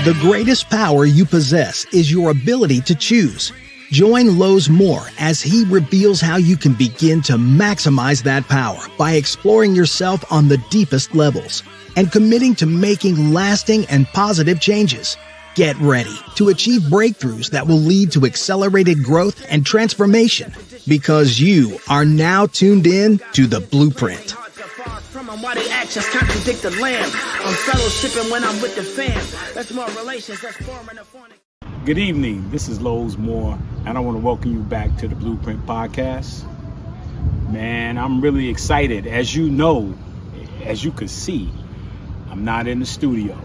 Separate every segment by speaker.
Speaker 1: The greatest power you possess is your ability to choose. Join Lowe's Moore as he reveals how you can begin to maximize that power by exploring yourself on the deepest levels and committing to making lasting and positive changes. Get ready to achieve breakthroughs that will lead to accelerated growth and transformation, because you are now tuned in to The Blueprint.
Speaker 2: Why the actions contradict the lamb. I'm fellowshipping when I'm with the fam. That's more relations, that's forming a phonic.
Speaker 3: Good evening. This is Lowe's Moore, and I want to welcome you back to the Blueprint Podcast. Man, I'm really excited. As you know, as you could see, I'm not in the studio,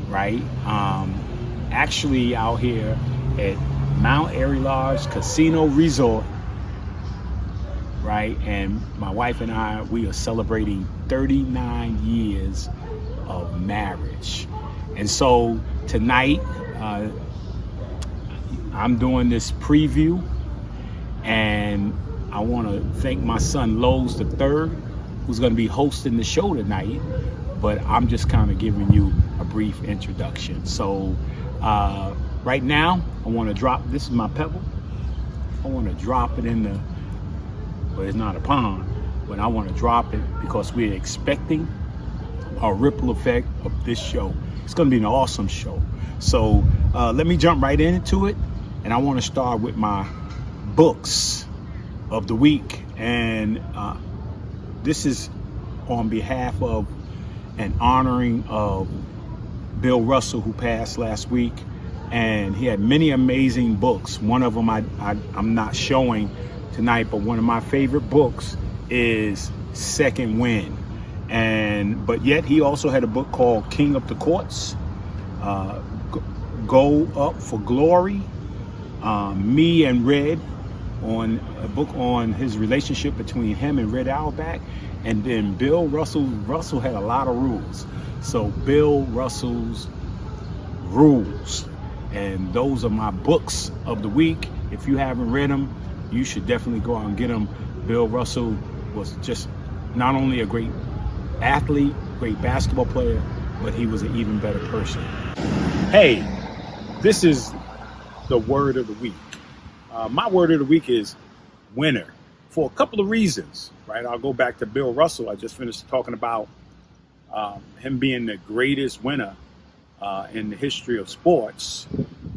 Speaker 3: right? Actually out here at Mount Airy Lodge Casino Resort, right? And my wife and I, we are celebrating 39 years of marriage. And so tonight, I'm doing this preview, and I want to thank my son Lowe's III, who's going to be hosting the show tonight, but I'm just kind of giving you a brief introduction. So right now, I want to drop, this is my pebble, I want to drop it in the, well, it's not a pond, but I want to drop it because we're expecting a ripple effect of this show. It's going to be an awesome show. So let me jump right into it. And I want to start with my books of the week. And this is on behalf of an honoring of Bill Russell, who passed last week. And he had many amazing books. One of them I'm not showing tonight, but one of my favorite books is Second Wind. But yet he also had a book called King of the Courts, Go Up for Glory, Me and Red, on a book on his relationship between him and Red Auerbach. And then Bill Russell had a lot of rules. So Bill Russell's Rules. And those are my books of the week. If you haven't read them, you should definitely go out and get them. Bill Russell was just not only a great athlete, great basketball player, but he was an even better person. Hey, this is the word of the week. My word of the week is winner, for a couple of reasons, right? I'll go back to Bill Russell. I just finished talking about him being the greatest winner in the history of sports,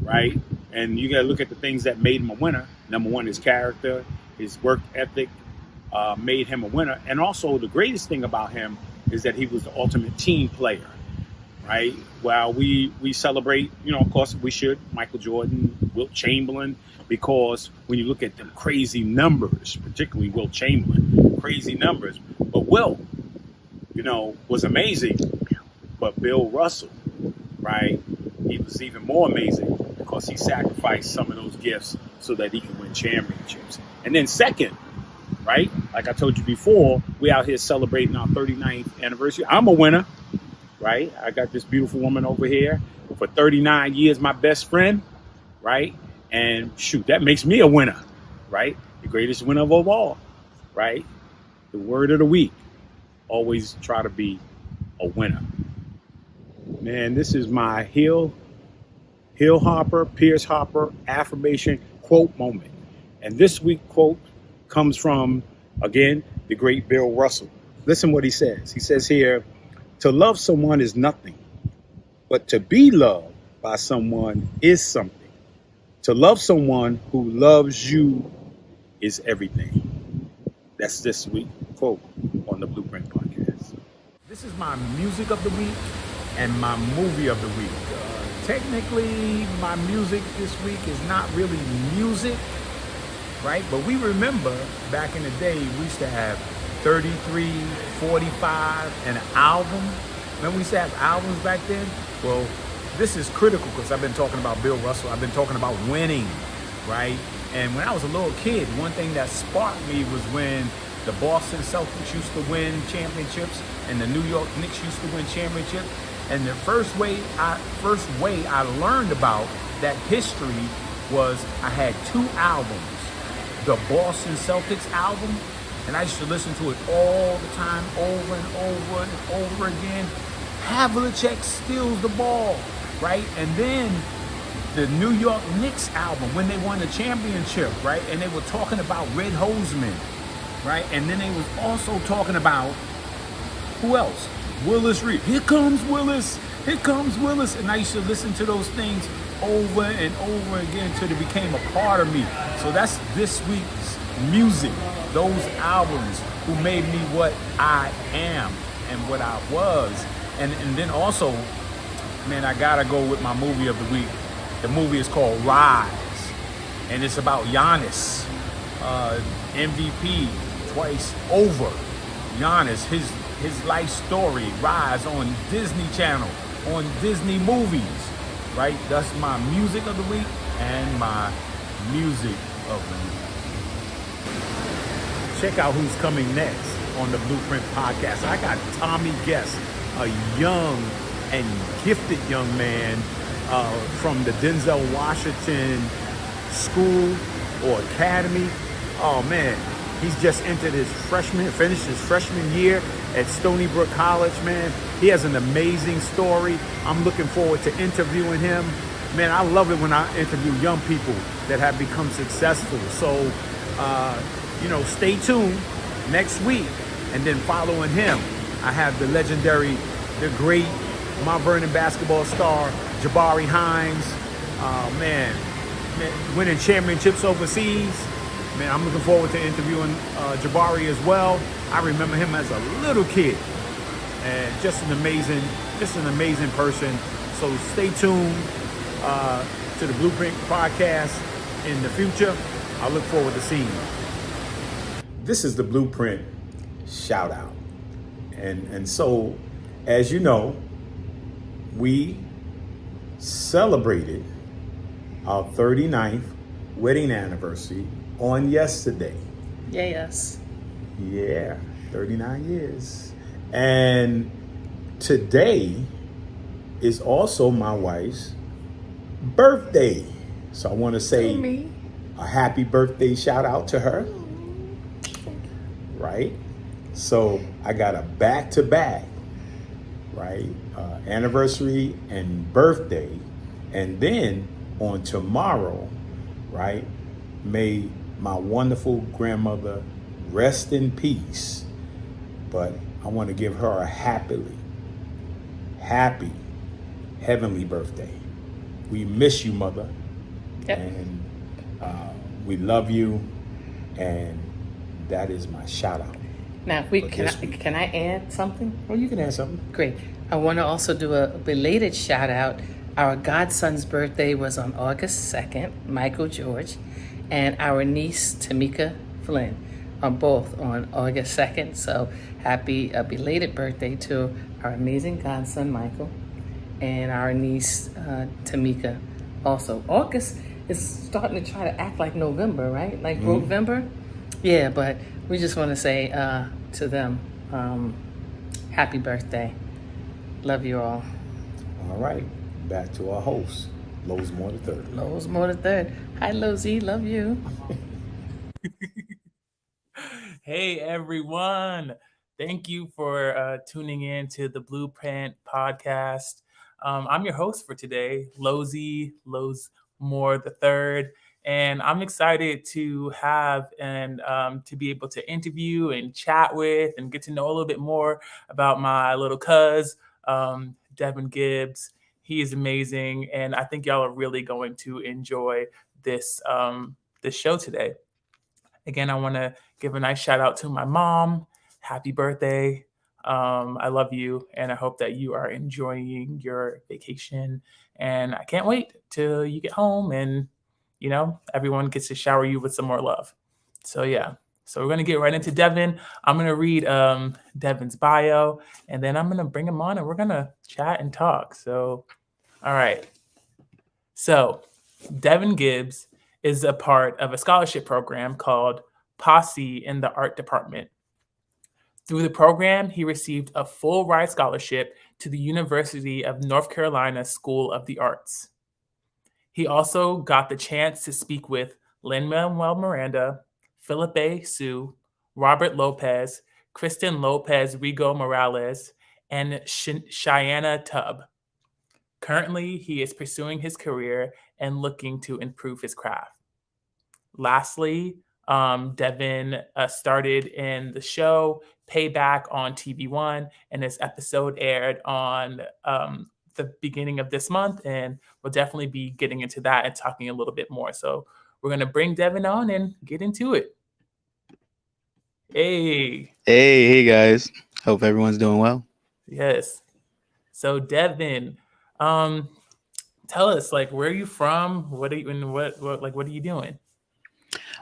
Speaker 3: right? And you got to look at the things that made him a winner. Number one, his character, his work ethic made him a winner. And also the greatest thing about him is that he was the ultimate team player, right? While we celebrate, of course we should, Michael Jordan, Wilt Chamberlain, because when you look at them crazy numbers, particularly Wilt Chamberlain, crazy numbers. But Wilt, was amazing. But Bill Russell, right, he was even more amazing because he sacrificed some of those gifts so that he could win championships. And then second, right, like I told you before, we out here celebrating our 39th anniversary. I'm a winner, right? I got this beautiful woman over here for 39 years, my best friend, right? And shoot, that makes me a winner, right? The greatest winner of all, right? The word of the week, always try to be a winner. Man, this is my Pierce Hopper affirmation quote moment. And this week quote comes from, again, the great Bill Russell. Listen what he says. He says here, to love someone is nothing, but to be loved by someone is something. To love someone who loves you is everything. That's this week's quote on the Blueprint Podcast. This is my music of the week and my movie of the week. Technically, my music this week is not really music, right? But we remember back in the day, we used to have 33, 45, and an album. Remember we used to have albums back then? Well, this is critical because I've been talking about Bill Russell. I've been talking about winning, right? And when I was a little kid, one thing that sparked me was when the Boston Celtics used to win championships and the New York Knicks used to win championships. And the first way I learned about that history was I had two albums. The Boston Celtics album, and I used to listen to it all the time, over and over and over again. Havlicek steals the ball. right? And then the New York Knicks album when they won the championship, right? And they were talking about Red Hoseman, right? And then they was also talking about who else? Willis Reed. Here comes Willis. Here comes Willis. And I used to listen to those things over and over again until they became a part of me. So that's this week's music. Those albums who made me what I am and what I was. And then also, man, I gotta go with my movie of the week. The movie is called Rise. And it's about Giannis, MVP twice over. Giannis, his life story, Rise, on Disney Channel, on Disney Movies, right? That's my music of the week and my music of the week. Check out who's coming next on the Blueprint Podcast. I got Tommy Guest, a young and gifted young man from the Denzel Washington School or Academy. Oh man, he's just entered finished his freshman year at Stony Brook College, man. He has an amazing story. I'm looking forward to interviewing him. Man, I love it when I interview young people that have become successful. So, stay tuned next week. And then following him, I have the legendary, the great Mount Vernon basketball star, Jabari Hines. Man, winning championships overseas. Man, I'm looking forward to interviewing Jabari as well. I remember him as a little kid, and just an amazing person. So stay tuned to the Blueprint Podcast in the future. I look forward to seeing you. This is the Blueprint shout out, and so, as you know, we celebrated our 39th wedding anniversary on yesterday.
Speaker 4: Yes.
Speaker 3: Yeah, 39 years. And today is also my wife's birthday. So I want to say a happy birthday shout out to her. Right? So I got a back-to-back, right? Anniversary and birthday. And then on tomorrow, right, may my wonderful grandmother rest in peace. But I want to give her a happy, heavenly birthday. We miss you, Mother.
Speaker 4: Yep.
Speaker 3: And we love you. And that is my shout out.
Speaker 4: Now, can I add something?
Speaker 3: Well, you can add something.
Speaker 4: Great. I want to also do a belated shout out. Our godson's birthday was on August 2nd, Michael George, and our niece, Tamika Flynn, are both on August 2nd. So happy belated birthday to our amazing godson, Michael, and our niece, Tamika. Also, August is starting to try to act like November, right? Like November? Yeah, but we just want to say to them, happy birthday. Love you all.
Speaker 3: All right. Back to our host, Lowe's Moore the Third.
Speaker 4: Lowe's Moore the Third. Hi, Lowe's. Love you.
Speaker 5: Hey, everyone. Thank you for tuning in to the Blueprint Podcast. I'm your host for today, Lowe's Moore the Third. And I'm excited to have and to be able to interview and chat with and get to know a little bit more about my little cuz, Devin Gibbs. He is amazing, and I think y'all are really going to enjoy this show today. Again, I want to give a nice shout out to my mom. Happy birthday. I love you, and I hope that you are enjoying your vacation. And I can't wait till you get home and, everyone gets to shower you with some more love. So, yeah. So we're going to get right into Devin. I'm going to read Devin's bio, and then I'm going to bring him on, and we're going to chat and talk. So, all right. So Devin Gibbs is a part of a scholarship program called Posse in the Art Department. Through the program, he received a full ride scholarship to the University of North Carolina School of the Arts. He also got the chance to speak with Lin Manuel Miranda, Philippe Sue, Robert Lopez, Kristen Lopez Rigo Morales, and Cheyenne Tubb. Currently, he is pursuing his career and looking to improve his craft. Lastly, Devin started in the show Payback on TV1, and this episode aired on the beginning of this month, and we'll definitely be getting into that and talking a little bit more. So we're going to bring Devin on and get into it. Hey.
Speaker 6: Hey guys. Hope everyone's doing well.
Speaker 5: Yes. So Devin, tell us, like, where are you from? What are you and what are you doing?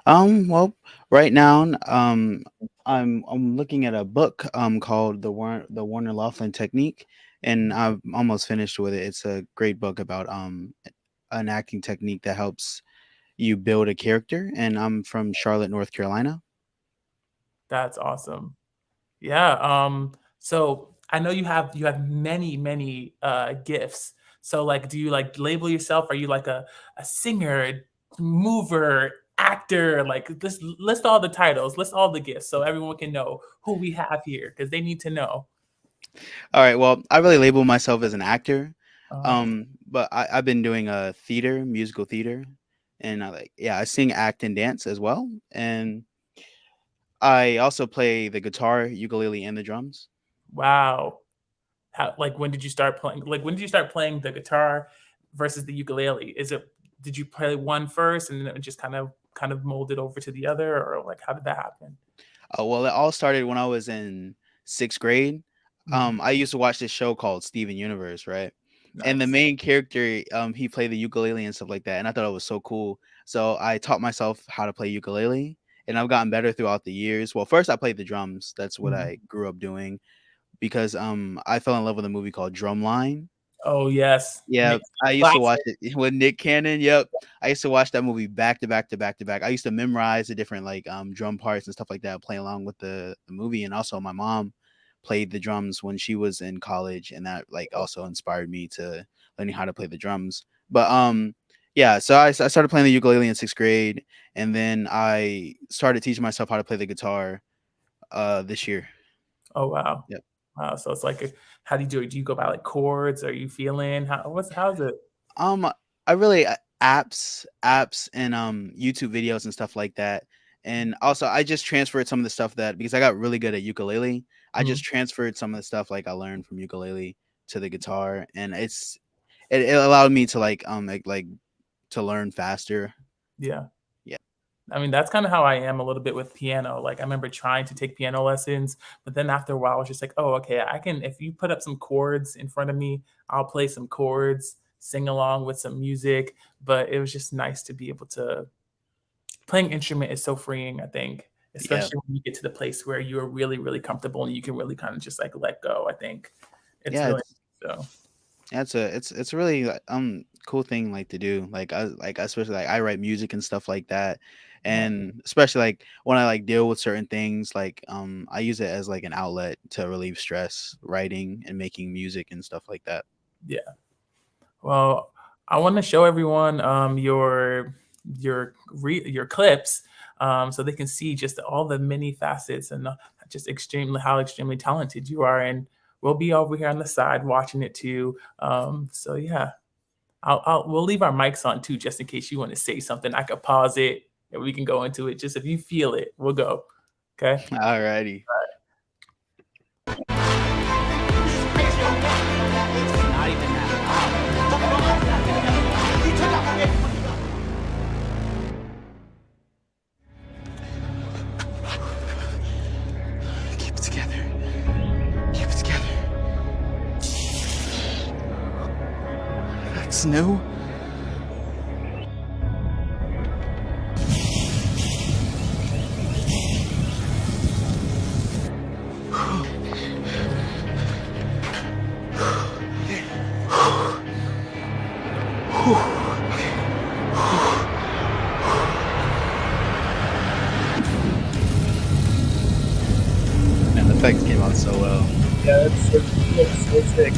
Speaker 6: Well, right now, I'm looking at a book called the Warner Laughlin Technique, and I'm almost finished with it. It's a great book about an acting technique that helps you build a character, and I'm from Charlotte, North Carolina.
Speaker 5: That's awesome. Yeah. So I know you have many gifts. So like, do you like label yourself? Are you like a singer, mover, actor? Like, list all the titles, list all the gifts, so everyone can know who we have here, because they need to know.
Speaker 6: All right. Well, I really label myself as an actor, but I've been doing a musical theater, and I sing, act, and dance as well, and I also play the guitar, ukulele, and the drums.
Speaker 5: Wow. When did you start playing? Like, when did you start playing the guitar versus the ukulele? Did you play one first and then it just kind of molded over to the other, or like how did that happen?
Speaker 6: Well, it all started when I was in 6th grade. I used to watch this show called Steven Universe, right? Nice. And the main character, he played the ukulele and stuff like that, and I thought it was so cool. So I taught myself how to play ukulele, and I've gotten better throughout the years. Well, first I played the drums. That's what I grew up doing, because I fell in love with a movie called Drumline.
Speaker 5: Oh yes.
Speaker 6: Yeah, I used to watch it with Nick Cannon. Yep, I used to watch that movie back to back to back to back. I used to memorize the different like drum parts and stuff like that, play along with the movie. And also, my mom played the drums when she was in college, and that like also inspired me to learning how to play the drums. But yeah, so I started playing the ukulele in 6th grade, and then I started teaching myself how to play the guitar this year.
Speaker 5: Oh wow.
Speaker 6: Yep.
Speaker 5: Wow. So it's like, how do you do it? Do you go by like chords? Are you feeling how's it?
Speaker 6: I really apps and YouTube videos and stuff like that. And also I just transferred some of the stuff because I got really good at ukulele. I just transferred some of the stuff like I learned from ukulele to the guitar, and it allowed me to like to learn faster.
Speaker 5: Yeah. I mean, that's kind of how I am a little bit with piano. Like, I remember trying to take piano lessons, but then after a while, I was just like, oh, okay, I can, if you put up some chords in front of me, I'll play some chords, sing along with some music. But it was just nice to be able to, playing instrument is so freeing, I think, especially when you get to the place where you're really, really comfortable and you can really kind of just like let go. I think it's really so.
Speaker 6: Yeah, it's a really cool thing like to do. Like especially like I write music and stuff like that, and especially like when I like deal with certain things, like I use it as like an outlet to relieve stress, writing and making music and stuff like that.
Speaker 5: Yeah. Well, I want to show everyone your clips, so they can see just all the many facets and just how extremely talented you are. And we'll be over here on the side watching it too. So yeah, we'll leave our mics on too, just in case you want to say something. I could pause it and we can go into it. Just if you feel it, we'll go. Okay.
Speaker 6: Alrighty.
Speaker 5: All right.
Speaker 6: Keep it together. Keep it together. That's new. Man, the effects came out so well.
Speaker 5: Yeah, it's so sick.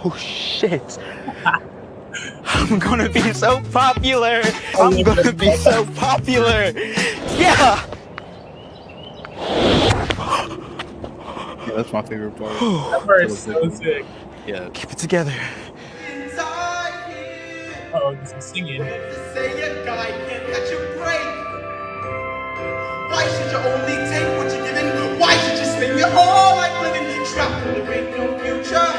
Speaker 6: Oh shit. I'm gonna be so popular. I'm gonna be so popular. Yeah. that's my favorite part.
Speaker 5: That part
Speaker 6: Till
Speaker 5: is
Speaker 6: the
Speaker 5: so
Speaker 6: victory.
Speaker 5: sick.
Speaker 6: Yeah, keep it together.
Speaker 5: Oh, this is singing.
Speaker 7: Why should you only take what you're given? Why should you spend your whole life living trapped in there ain't no future?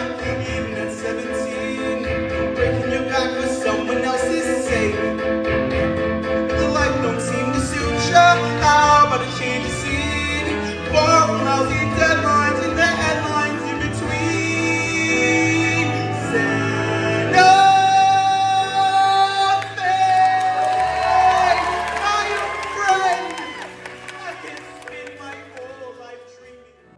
Speaker 7: Even at 17, breaking your back for someone else's sake. The life don't seem to suit ya. How about a change of scene? Far from lousy deadlines and the headlines in between. Santa Fe, my friend.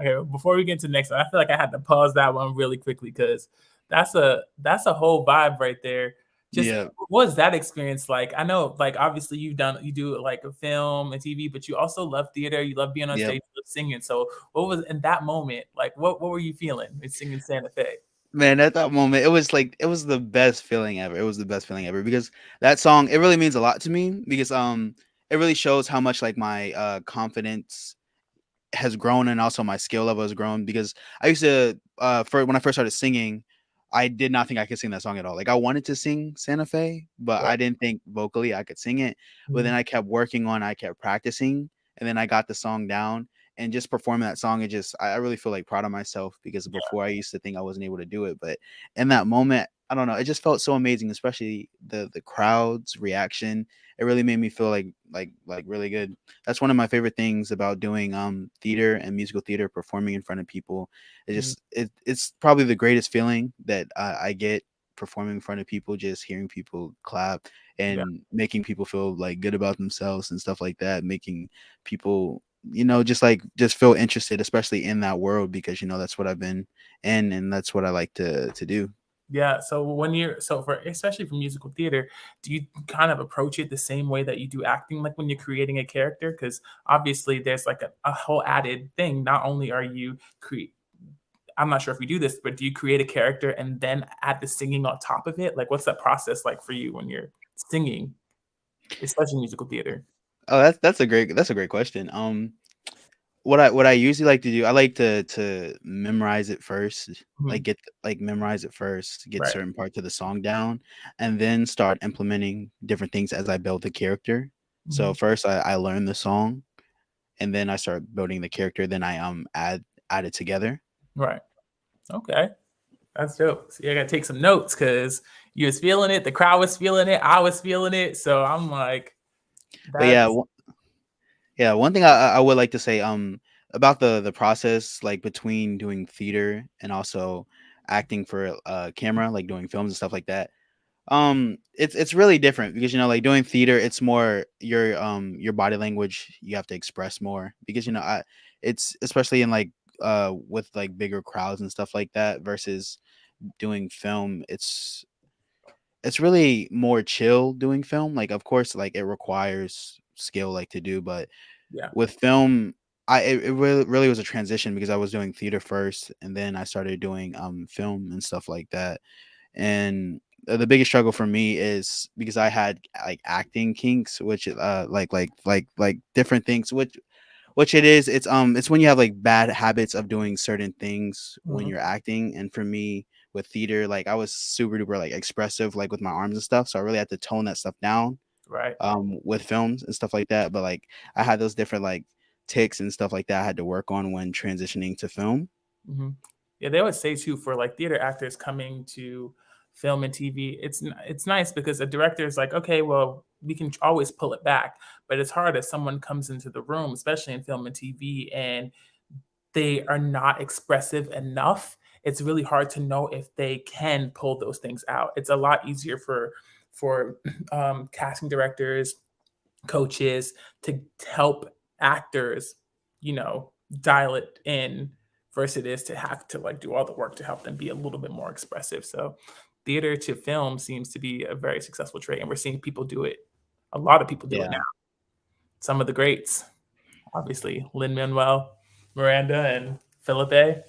Speaker 5: Okay, before we get into the next one, I feel like I had to pause that one really quickly because that's a whole vibe right there. Just
Speaker 6: Yeah.
Speaker 5: what was that experience like? I know, like obviously you do like a film and TV, but you also love theater. You love being on
Speaker 6: Yep.
Speaker 5: stage, you love singing. So what was in that moment like? What were you feeling with singing Santa Fe?
Speaker 6: Man, at that moment, it was the best feeling ever. It was the best feeling ever because that song, it really means a lot to me because it really shows how much like my confidence has grown and also my skill level has grown because I used to for when I first started singing, I did not think I could sing that song at all. Like I wanted to sing Santa Fe, but
Speaker 5: Right.
Speaker 6: I didn't think vocally I could sing it. But then I kept working on, I kept practicing, and then I got the song down and just performing that song. It just I really feel like proud of myself because before I used to think I wasn't able to do it, but in that moment, I don't know, it just felt so amazing, especially the crowd's reaction. It really made me feel like really good. That's one of my favorite things about doing theater and musical theater, performing in front of people. It's probably the greatest feeling that I get performing in front of people, just hearing people clap
Speaker 5: Yeah.
Speaker 6: and making people feel like good about themselves and stuff like that, making people just feel interested, especially in that world, because that's what I've been in and that's what I like to do.
Speaker 5: Yeah. So when you're for especially for musical theater, do you kind of approach it the same way that you do acting, like when you're creating a character? Because obviously there's like a whole added thing. Not only are you create, I'm not sure if you do this, but do you create a character and then add the singing on top of it? Like, what's that process like for you when you're singing, especially musical theater?
Speaker 6: Oh, that's a great question. What I usually like to do, I like to memorize it first,
Speaker 5: Mhm.
Speaker 6: memorize it first, get
Speaker 5: Right.
Speaker 6: certain parts of the song down, and then start implementing different things as I build the character. So
Speaker 5: Mhm.
Speaker 6: first I learn the song, and then I start building the character. Then I add it together.
Speaker 5: Right. Okay. That's dope. So you gotta take some notes because you was feeling it, the crowd was feeling it, I was feeling it. So I'm like,
Speaker 6: But yeah,
Speaker 5: that's
Speaker 6: yeah, one thing I would like to say about the process, like between doing theater and also acting for camera, like doing films and stuff like that. It's really different because like doing theater, it's more your body language, you have to express more because it's especially in like with like bigger crowds and stuff like that versus doing film. It's really more chill doing film. Like of course like it requires skill like to do, but
Speaker 5: yeah.
Speaker 6: with film, it really was a transition because I was doing theater first and then I started doing film and stuff like that. And the biggest struggle for me is because I had like acting kinks, which like different things, which it's when you have like bad habits of doing certain things when
Speaker 5: Mhm.
Speaker 6: you're acting. And for me with theater, like I was super duper like expressive like with my arms and stuff, so I really had to tone that stuff down
Speaker 5: Right.
Speaker 6: with films and stuff like that. But like I had those different like ticks and stuff like that I had to work on when transitioning to film.
Speaker 5: Mhm. Yeah, they always say too for like theater actors coming to film and TV, it's nice because a director is like, okay, well, we can always pull it back, but it's hard if someone comes into the room, especially in film and TV, and they are not expressive enough. It's really hard to know if they can pull those things out. It's a lot easier for casting directors, coaches to help actors, you know, dial it in versus it is to have to like do all the work to help them be a little bit more expressive. So theater to film seems to be a very successful trade, and we're seeing people do it. A lot of people do it now.
Speaker 6: Yeah.
Speaker 5: Some of the greats, obviously, Lin Manuel Miranda and Philippe.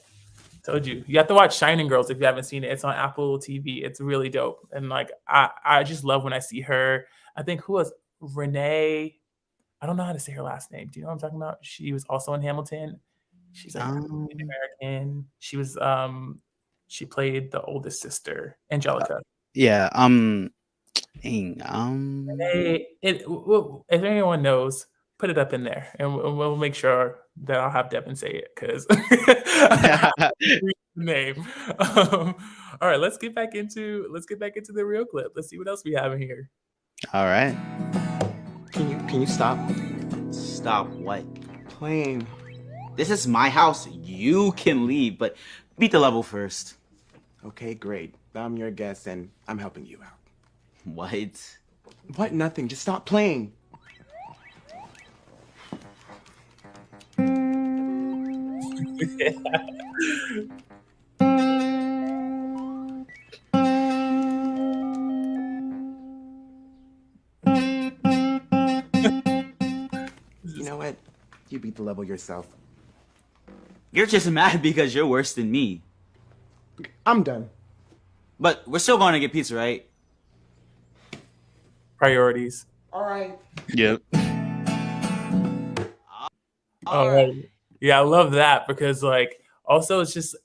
Speaker 5: Told you, you have to watch Shining Girls if you haven't seen it. It's on Apple TV. It's really dope, and like I just love when I see her. I think who was Renee. I don't know how to say her last name. Do you know what I'm talking about? She was also in Hamilton. She's like American. She was she played the oldest sister, Angelica.
Speaker 6: Yeah.
Speaker 5: Hey, if anyone knows, put it up in there, and we'll make sure that I'll have Devin say it because the name. All right, let's get back into the real clip. Let's see what else we have in here.
Speaker 6: All right.
Speaker 8: Can you stop? Stop what? Playing. This is my house. You can leave, but beat the level first.
Speaker 9: Okay, great. I'm your guest and I'm helping you out.
Speaker 8: What?
Speaker 9: What? Nothing. Just stop playing. You know what? You beat the level yourself.
Speaker 8: You're just mad because you're worse than me.
Speaker 9: I'm done.
Speaker 8: But we're still going to get pizza, right?
Speaker 5: Priorities.
Speaker 9: All right.
Speaker 6: Yep.
Speaker 5: All right. Yeah, I love that because like also it's just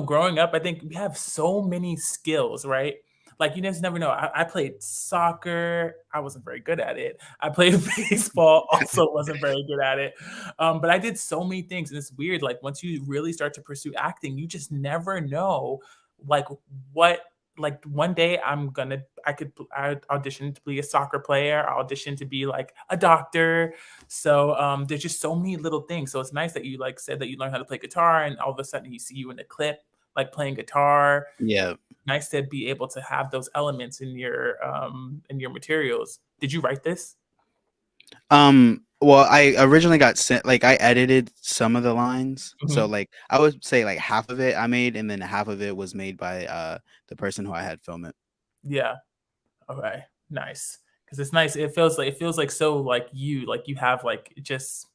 Speaker 5: growing up, I think we have so many skills, right? Like you just never know. I played soccer. I wasn't very good at it. I played baseball. Also wasn't very good at it. But I did so many things, and it's weird. Like once you really start to pursue acting, you just never know, like what. Like one day I audition to be a soccer player. I audition to be like a doctor. So there's just so many little things. So it's nice that you like said that you learned how to play guitar, and all of a sudden you see you in a clip like playing guitar.
Speaker 6: Yeah.
Speaker 5: Nice to be able to have those elements in your materials. Did you write this?
Speaker 6: Well, I originally got sent, like I edited some of the lines. So like I would say like half of it I made, and then half of it was made by the person who I had film it.
Speaker 5: Yeah. Okay. Nice. Because it's nice. It feels like so like you have like just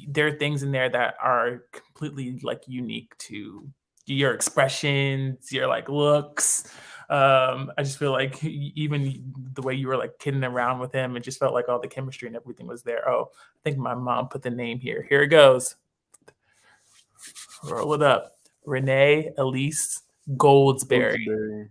Speaker 5: there are things in there that are completely like unique to your expressions, your like looks. I just feel like even the way you were like kidding around with him, it just felt like all the chemistry and everything was there. Oh, I think my mom put the name here. Here it goes. Roll it up. Renee Elise Goldsberry.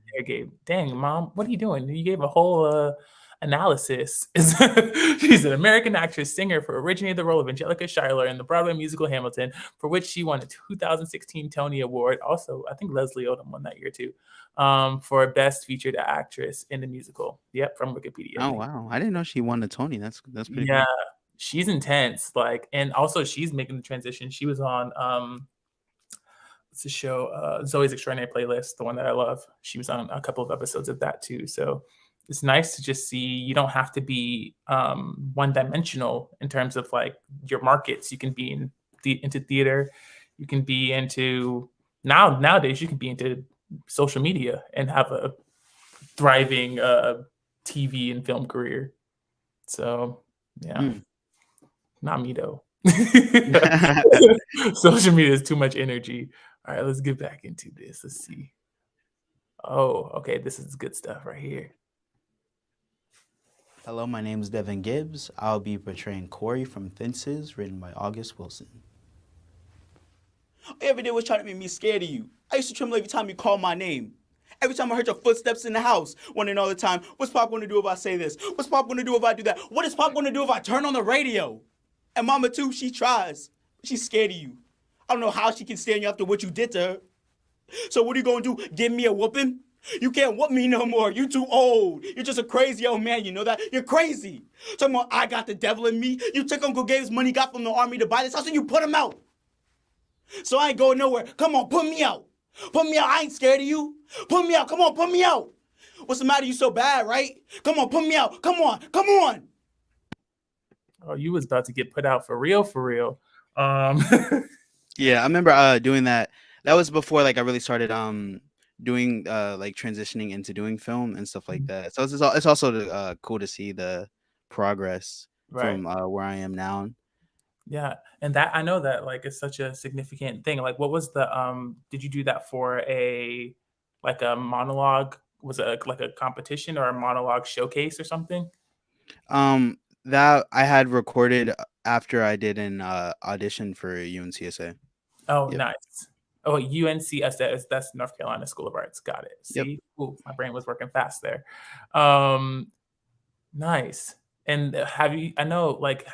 Speaker 5: Dang, Mom, what are you doing? You gave a whole analysis. She's an American actress, singer for originated the role of Angelica Schuyler in the Broadway musical Hamilton, for which she won a 2016 Tony Award. Also, I think Leslie Odom won that year too, for Best Featured Actress in the Musical. Yep, from Wikipedia.
Speaker 6: Oh wow, I didn't know she won a Tony. That's pretty.
Speaker 5: Yeah,
Speaker 6: cool.
Speaker 5: She's intense. Like, and also she's making the transition. She was on what's the show? Zoe's Extraordinary Playlist, the one that I love. She was on a couple of episodes of that too. So it's nice to just see you don't have to be one-dimensional in terms of like your markets. You can be into theater. You can be into nowadays. You can be into social media and have a thriving TV and film career. So yeah, not me though. Social media is too much energy. All right, let's get back into this. Let's see. Oh, okay, this is good stuff right here.
Speaker 6: Hello, my name is Devin Gibbs. I'll be portraying Corey from Fences, written by August Wilson.
Speaker 8: All you ever did was try to make me scared of you. I used to tremble every time you called my name. Every time I heard your footsteps in the house, wondering all the time, what's Pop going to do if I say this? What's Pop going to do if I do that? What is Pop going to do if I turn on the radio? And Mama, too, she tries. She's scared of you. I don't know how she can stand you after what you did to her. So what are you going to do, give me a whooping? You can't whoop me no more. You too old. You're just a crazy old man, you know that? You're crazy. Talking about I got the devil in me. You took Uncle Gabe's money, got from the army to buy this house, and you put him out. So I ain't going nowhere. Come on, put me out. Put me out. I ain't scared of you. Put me out. Come on, put me out. What's the matter? You so bad, right? Come on, put me out. Come on, come on.
Speaker 5: Oh, you was about to get put out for real, for real.
Speaker 6: Yeah, I remember doing that. That was before like I really started doing like transitioning into doing film and stuff like that. So it's also cool to see the progress from where I am now.
Speaker 5: Yeah, and that I know that like it's such a significant thing. Like, what was the did you do that for a monologue? Was it like a competition or a monologue showcase or something?
Speaker 6: That I had recorded after I did an audition for UNCSA.
Speaker 5: Oh,
Speaker 6: Yep.
Speaker 5: nice. Oh, UNCSS, that's North Carolina School of Arts. Got it.
Speaker 6: Yep.
Speaker 5: See? Ooh, my brain was working fast there. Um, nice. And have you, I know, like,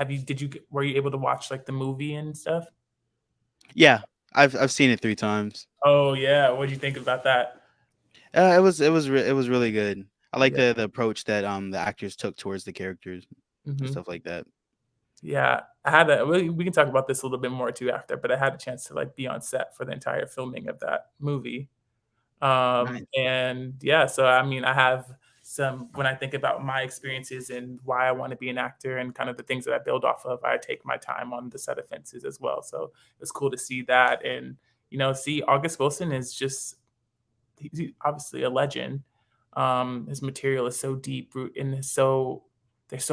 Speaker 5: were you able to watch like the movie and stuff?
Speaker 6: Yeah. I've seen it 3 times.
Speaker 5: Oh, yeah. What do you think about that?
Speaker 6: It was really good. I like
Speaker 5: Yeah.
Speaker 6: the approach that the actors took towards the characters and
Speaker 5: hmm
Speaker 6: stuff like that.
Speaker 5: Yeah. We can talk about this a little bit more too after, but I had a chance to like be on set for the entire filming of that movie.
Speaker 6: Nice.
Speaker 5: And yeah, so I mean, I have some, when I think about my experiences and why I want to be an actor and kind of the things that I build off of, I take my time on the set of Fences as well. So it's cool to see that. And, see August Wilson is just, he's obviously a legend. His material is so deep root and there's so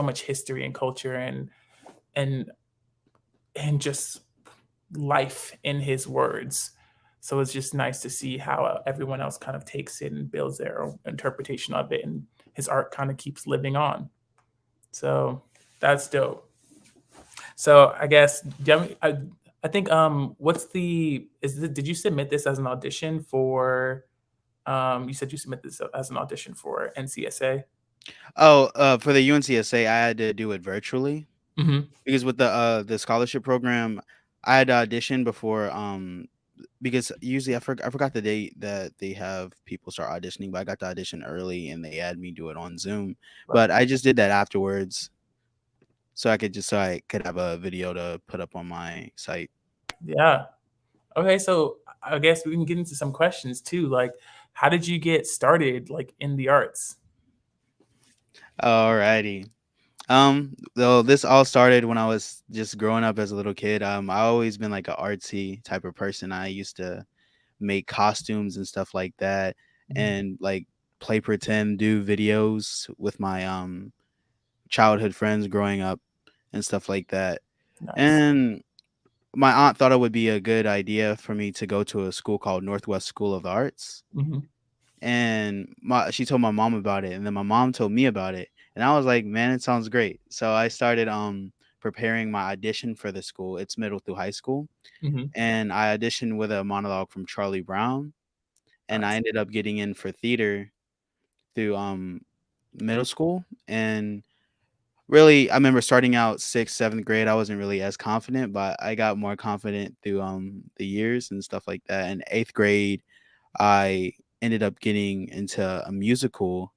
Speaker 5: much history and culture and, and just life in his words. So it's just nice to see how everyone else kind of takes it and builds their own interpretation of it, and his art kind of keeps living on. So that's dope. So I guess I think did you submit this as an audition for? You said you submit this as an audition for NCSA.
Speaker 6: Oh, for the UNCSA, I had to do it virtually
Speaker 5: Mm-hmm.
Speaker 6: because with the scholarship program, I had to audition before because usually I forgot the date that they have people start auditioning, but I got to audition early and they had me do it on Zoom.
Speaker 5: Right.
Speaker 6: But I just did that afterwards so I could have a video to put up on my site.
Speaker 5: Yeah. Okay, so I guess we can get into some questions too. Like, how did you get started, like in the arts?
Speaker 6: Alrighty. Though this all started when I was just growing up as a little kid. I always been like an artsy type of person. I used to make costumes and stuff like that, and like play pretend, do videos with my childhood friends growing up and stuff like that.
Speaker 5: Nice.
Speaker 6: And my aunt thought it would be a good idea for me to go to a school called Northwest School of the Arts.
Speaker 5: Mm-hmm.
Speaker 6: And she told my mom about it, and then my mom told me about it, and I was like, man, it sounds great. So I started preparing my audition for the school. It's middle through high school,
Speaker 5: Mm-hmm.
Speaker 6: and I auditioned with a monologue from Charlie Brown, and I
Speaker 5: Nice.
Speaker 6: ended up getting in for theater through middle school. And really, I remember starting out 6th, 7th grade, I wasn't really as confident, but I got more confident through the years and stuff like that. In 8th grade, I ended up getting into a musical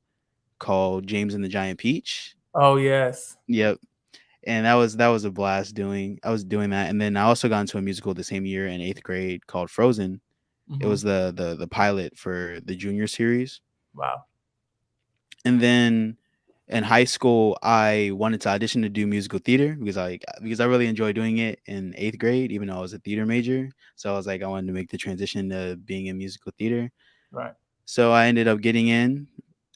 Speaker 6: called James and the Giant Peach.
Speaker 5: Oh yes.
Speaker 6: Yep. And that was a blast doing. I was doing that, and then I also got into a musical the same year in 8th grade called Frozen. It
Speaker 5: Mm-hmm.
Speaker 6: was the pilot for the junior series.
Speaker 5: Wow.
Speaker 6: And then in high school, I wanted to audition to do musical theater because I really enjoyed doing it in 8th grade, even though I was a theater major. So I was like, I wanted to make the transition to being in musical theater.
Speaker 5: Right.
Speaker 6: So I ended up getting in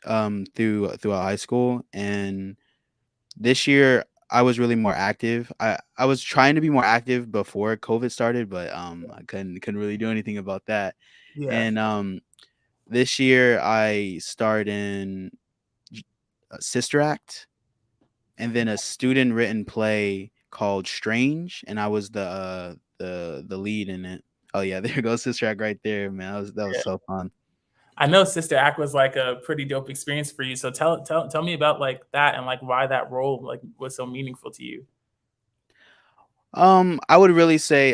Speaker 6: throughout high school, and this year I was really more active. I was trying to be more active before COVID started, but I couldn't really do anything about that.
Speaker 5: Yeah.
Speaker 6: And this year I starred in Sister Act, and then a student written play called Strange, and I was the lead in it. Oh yeah, there goes Sister Act right there, man. That was
Speaker 5: Yeah.
Speaker 6: so fun.
Speaker 5: I know Sister Act was like a pretty dope experience for you. So tell me about like that and like why that role like was so meaningful to you.
Speaker 6: I would really say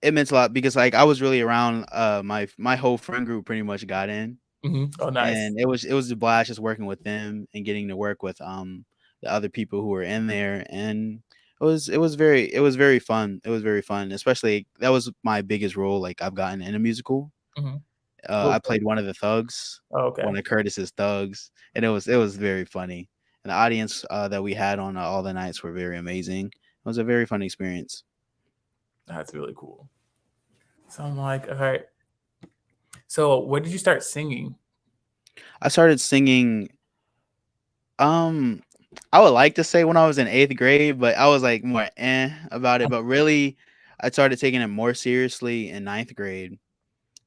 Speaker 6: it meant a lot because like I was really around my whole friend group pretty much got in,
Speaker 5: Mm-hmm. Oh, nice.
Speaker 6: and it was a blast just working with them and getting to work with the other people who were in there, and it was very fun. It was very fun, especially that was my biggest role like I've gotten in a musical.
Speaker 5: Mm-hmm. What
Speaker 6: I
Speaker 5: was
Speaker 6: played one of the thugs,
Speaker 5: Oh, okay.
Speaker 6: one of Curtis's thugs, and it was very funny. And the audience that we had on all the nights were very amazing. It was a very fun experience.
Speaker 5: That's really cool. So I'm like, all right. So when did you start singing?
Speaker 6: I started singing. Um, I would like to say when I was in 8th grade, but I was like more about it. But really, I started taking it more seriously in 9th grade,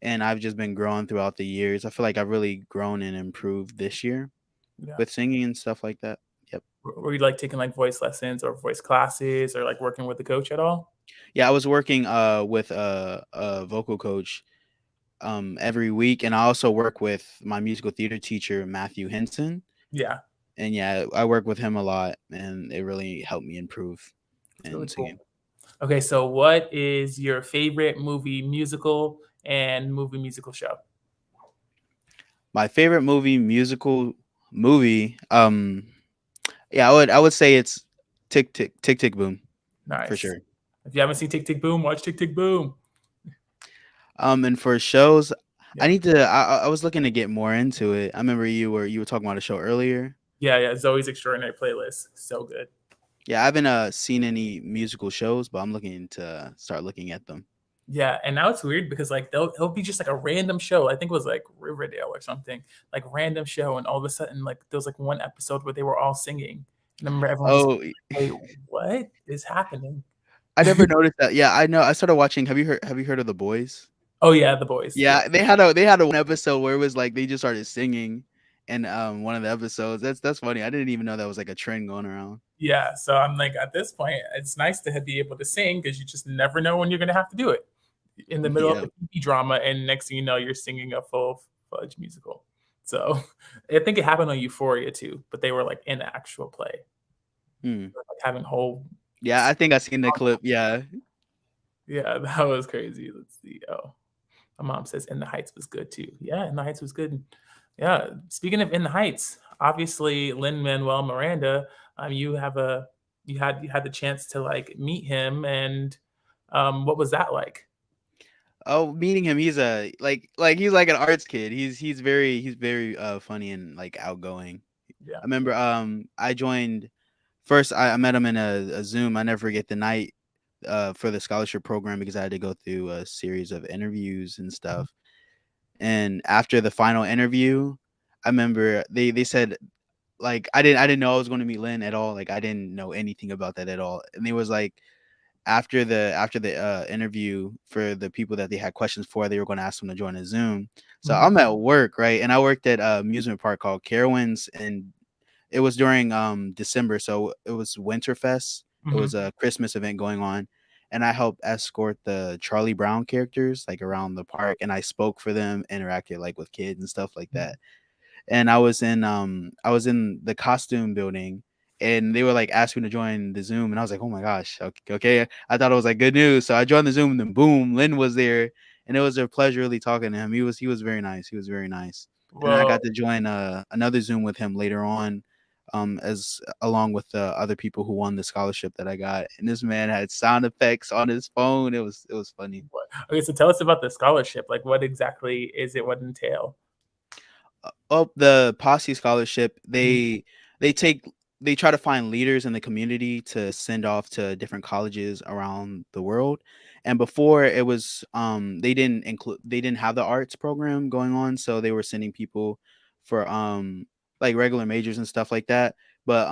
Speaker 6: and I've just been growing throughout the years. I feel like I've really grown and improved this year
Speaker 5: Yeah.
Speaker 6: with singing and stuff like that. Yep.
Speaker 5: Were you like taking like voice lessons or voice classes or like working with the coach at all?
Speaker 6: Yeah, I was working with a vocal coach every week, and I also work with my musical theater teacher Matthew Henson.
Speaker 5: Yeah,
Speaker 6: And yeah, I work with him a lot, and it really helped me improve
Speaker 5: it's
Speaker 6: in
Speaker 5: really cool.
Speaker 6: singing.
Speaker 5: Okay, so what is your favorite movie musical and movie musical show?
Speaker 6: My favorite movie, yeah, I would say it's Tick Tick Boom for
Speaker 5: Nice.
Speaker 6: sure.
Speaker 5: If you haven't seen Tick Tick Boom, watch Tick Tick Boom.
Speaker 6: And for shows,
Speaker 5: Yeah.
Speaker 6: I need to. I was looking to get more into it. I remember you were talking about a show earlier.
Speaker 5: Yeah, Zoe's Extraordinary Playlist. So good.
Speaker 6: Yeah, I haven't seen any musical shows, but I'm looking to start looking at them.
Speaker 5: Yeah, and now it's weird because like it'll be just like a random show. I think it was like Riverdale or something, like random show, and all of a sudden like there was like one episode where they were all singing, and I remember everyone just
Speaker 6: Oh,
Speaker 5: wait, what is happening?
Speaker 6: I never noticed that. Yeah, I know. I started watching. Have you heard of The Boys?
Speaker 5: Oh yeah, The Boys.
Speaker 6: Yeah, they had a one episode where it was like they just started singing in one of the episodes. That's funny. I didn't even know that was like a trend going around.
Speaker 5: Yeah, so I'm like at this point, it's nice to be able to sing because you just never know when you're gonna have to do it in the middle of
Speaker 6: Yeah.
Speaker 5: a TV drama, and next thing you know, you're singing a full fledged musical. So I think it happened on Euphoria too, but they were like in the actual play,
Speaker 6: Hmm.
Speaker 5: like having whole.
Speaker 6: Yeah, I think I seen the clip. Yeah.
Speaker 5: Yeah, that was crazy. Let's see. Oh, my mom says In the Heights was good too. Yeah, In the Heights was good. Yeah, speaking of In the Heights, obviously Lin Manuel Miranda. You had the chance to like meet him, and what was that like?
Speaker 6: Oh, meeting him, he's a he's like an arts kid. He's very funny and like outgoing.
Speaker 5: Yeah.
Speaker 6: I remember I joined first. I met him in a Zoom. I never forget the night for the scholarship program because I had to go through a series of interviews and stuff. And after the final interview, I remember they said like I didn't know I was going to meet Lynn at all. Like I didn't know anything about that at all. And they was like after the interview for the people that they had questions for, they were going to ask them to join a Zoom. So
Speaker 5: Mhm.
Speaker 6: I'm at work, right? And I worked at a amusement park called Carowinds, and it was during December, so it was Winterfest. It was a Christmas event going on, and I helped escort the Charlie Brown characters like around the park, and I spoke for them, interacted like with kids and stuff like that. And I was in the costume building, and they were like asking me to join the Zoom, and I was like, oh my gosh, okay. I thought it was like good news, so I joined the Zoom, and then boom, Lynn was there, and it was a pleasure really talking to him. He was very nice. He was very nice. And then I
Speaker 5: Well,
Speaker 6: got to join another Zoom with him later on, as along with the other people who won the scholarship that I got. And this man had sound effects on his phone. It was funny.
Speaker 5: okay, so tell us about the scholarship. Like, what exactly is it? What entail?
Speaker 6: The Posse Scholarship, they take they try to find leaders in the community to send off to different colleges around the world. And before it was they didn't have the arts program going on, so they were sending people for like regular majors and stuff like that. But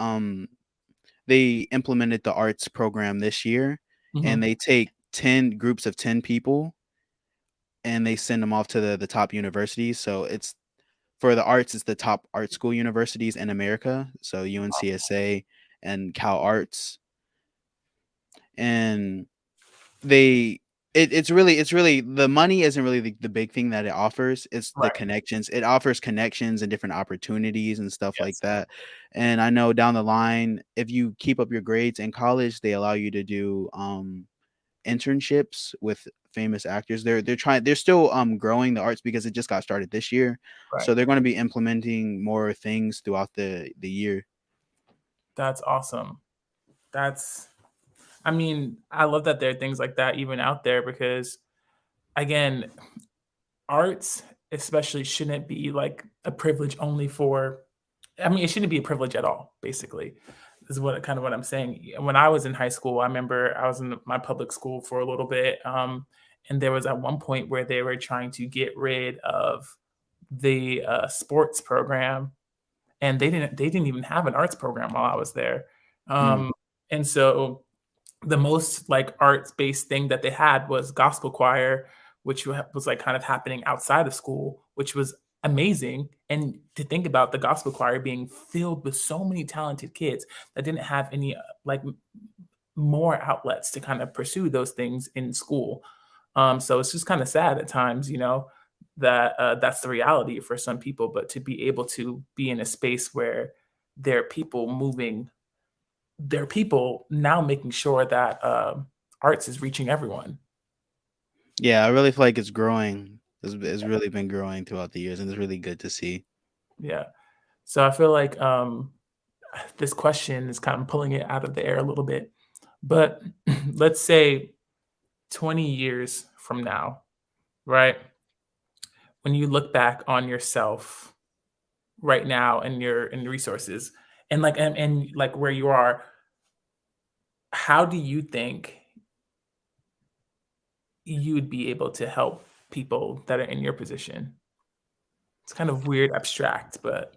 Speaker 6: they implemented the arts program this year,
Speaker 5: Mhm.
Speaker 6: and they take 10 groups of 10 people, and they send them off to the top universities. So it's for the arts, it's the top art school universities in America. So UNCSA and Cal Arts. And it's really the money isn't really the big thing that it offers. It's the
Speaker 5: Right.
Speaker 6: connections. It offers connections and different opportunities and stuff like
Speaker 5: Yes.
Speaker 6: that. And I know down the line, if you keep up your grades in college, they allow you to do internships with famous actors. They're still growing the arts because it just got started this year.
Speaker 5: Right.
Speaker 6: So they're going to be implementing more things throughout the year.
Speaker 5: That's awesome. I mean, I love that there are things like that even out there because, again, arts especially shouldn't be like a privilege only for. I mean, it shouldn't be a privilege at all. Basically, is what I'm saying. When I was in high school, I remember I was in my public school for a little bit, and there was at one point where they were trying to get rid of the sports program, and they didn't even have an arts program while I was there.
Speaker 6: Mm,
Speaker 5: And so the most like arts based thing that they had was gospel choir, which was like kind of happening outside of school, which was amazing. And to think about the gospel choir being filled with so many talented kids that didn't have any more outlets to kind of pursue those things in school. So it's just kind of sad at times, that that's the reality for some people. But to be able to be in a space where there are people moving, there are people now making sure that arts is reaching everyone.
Speaker 6: Yeah, I really feel like it's growing. It's really been growing throughout the years, and it's really good to see.
Speaker 5: Yeah. So I feel like this question is kind of pulling it out of the air a little bit. But let's say 20 years from now, right? When you look back on yourself right now and your and resources and like where you are, how do you think you would be able to help people that are in your position? It's kind of weird, abstract, but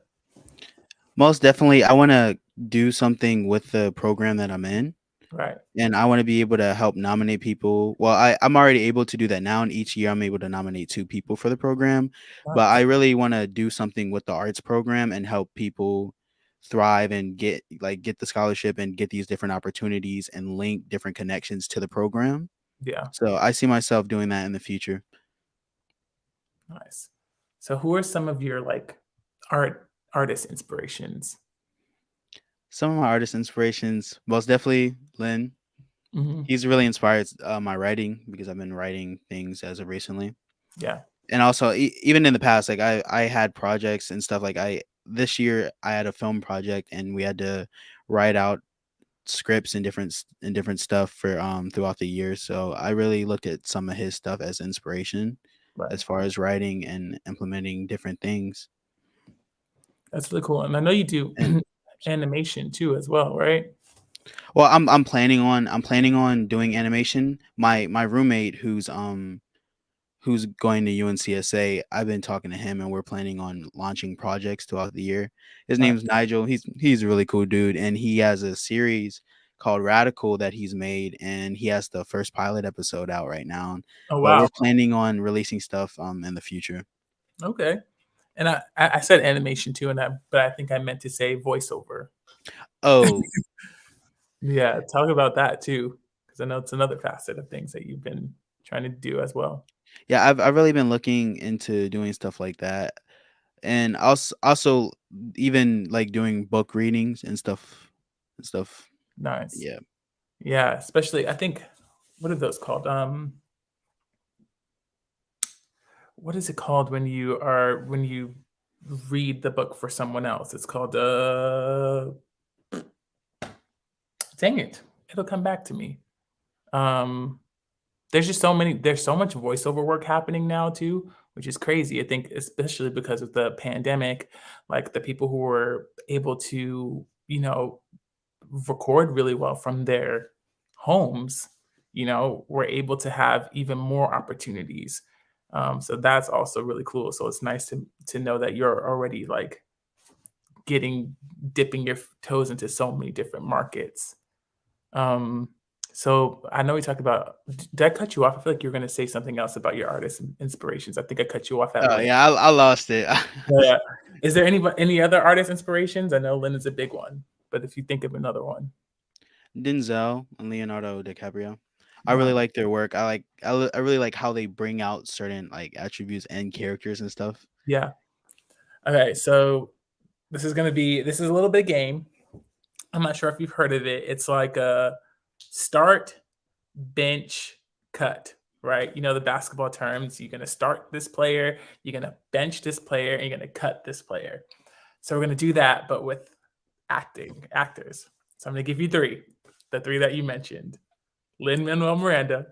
Speaker 6: Most definitely, I want to do something with the program that I'm in,
Speaker 5: right.
Speaker 6: and I want to be able to help nominate people. Well, I'm already able to do that now, and each year I'm able to nominate 2 people for the program. But I
Speaker 5: Nice.
Speaker 6: really want to do something with the arts program and help people thrive and get the scholarship and get these different opportunities and link different connections to the program.
Speaker 5: Yeah,
Speaker 6: So I see myself doing that in the future.
Speaker 5: nice. So who are some of your like artist inspirations?
Speaker 6: Some of my artist inspirations, most definitely Lin.
Speaker 5: Mhm.
Speaker 6: He's really inspired my writing because I've been writing things as of recently.
Speaker 5: Yeah,
Speaker 6: And also even in the past, like I had projects and stuff. Like I this year I had a film project and we had to write out scripts and different stuff for throughout the year. So I really looked at some of his stuff as inspiration
Speaker 5: right.
Speaker 6: as far as writing and implementing different things.
Speaker 5: That's really cool. And I know you do
Speaker 6: And
Speaker 5: animation too as well, right?
Speaker 6: well, I'm planning on doing animation. My roommate who's going to UNCSA, I've been talking to him and we're planning on launching projects throughout the year. His
Speaker 5: Nice.
Speaker 6: name's Nigel. He's a really cool dude and he has a series called Radical that he's made and he has the first pilot episode out right now.
Speaker 5: Oh
Speaker 6: But
Speaker 5: wow.
Speaker 6: we're planning on releasing stuff in the future.
Speaker 5: Okay. And I said animation too, but I think I meant to say voiceover.
Speaker 6: Oh,
Speaker 5: Yeah, talk about that too, because I know it's another facet of things that you've been trying to do as well.
Speaker 6: yeah, I've really been looking into doing stuff like that. And also even like doing book readings and stuff.
Speaker 5: Nice.
Speaker 6: Yeah.
Speaker 5: Yeah, especially I think what are those called? What is it called when you read the book for someone else? It's called dang it. It'll come back to me. Um there's so much voiceover work happening now too, which is crazy. I think especially because of the pandemic, like the people who were able to, record really well from their homes, were able to have even more opportunities. So that's also really cool. So it's nice to know that you're already like dipping your toes into so many different markets. Um, so I know we talked about. Did I cut you off? I feel like you're going to say something else about your artist inspirations. I think I cut you off at
Speaker 6: Oh
Speaker 5: Lynn.
Speaker 6: yeah, I lost it.
Speaker 5: Yeah. Is there any other artist inspirations? I know Lynn is a big one, but if you think of another one,
Speaker 6: Denzel and Leonardo DiCaprio. I
Speaker 5: uh,
Speaker 6: really like their work. I really like how they bring out certain like attributes and characters and stuff.
Speaker 5: yeah. Okay, so this is a little bit game. I'm not sure if you've heard of it. It's like a start, bench, cut, right? You know the basketball terms. You're gonna start this player, you're gonna bench this player, and you're gonna cut this player. So we're gonna do that, but with actors. So I'm gonna give you three. The three that you mentioned. Lin Manuel Miranda,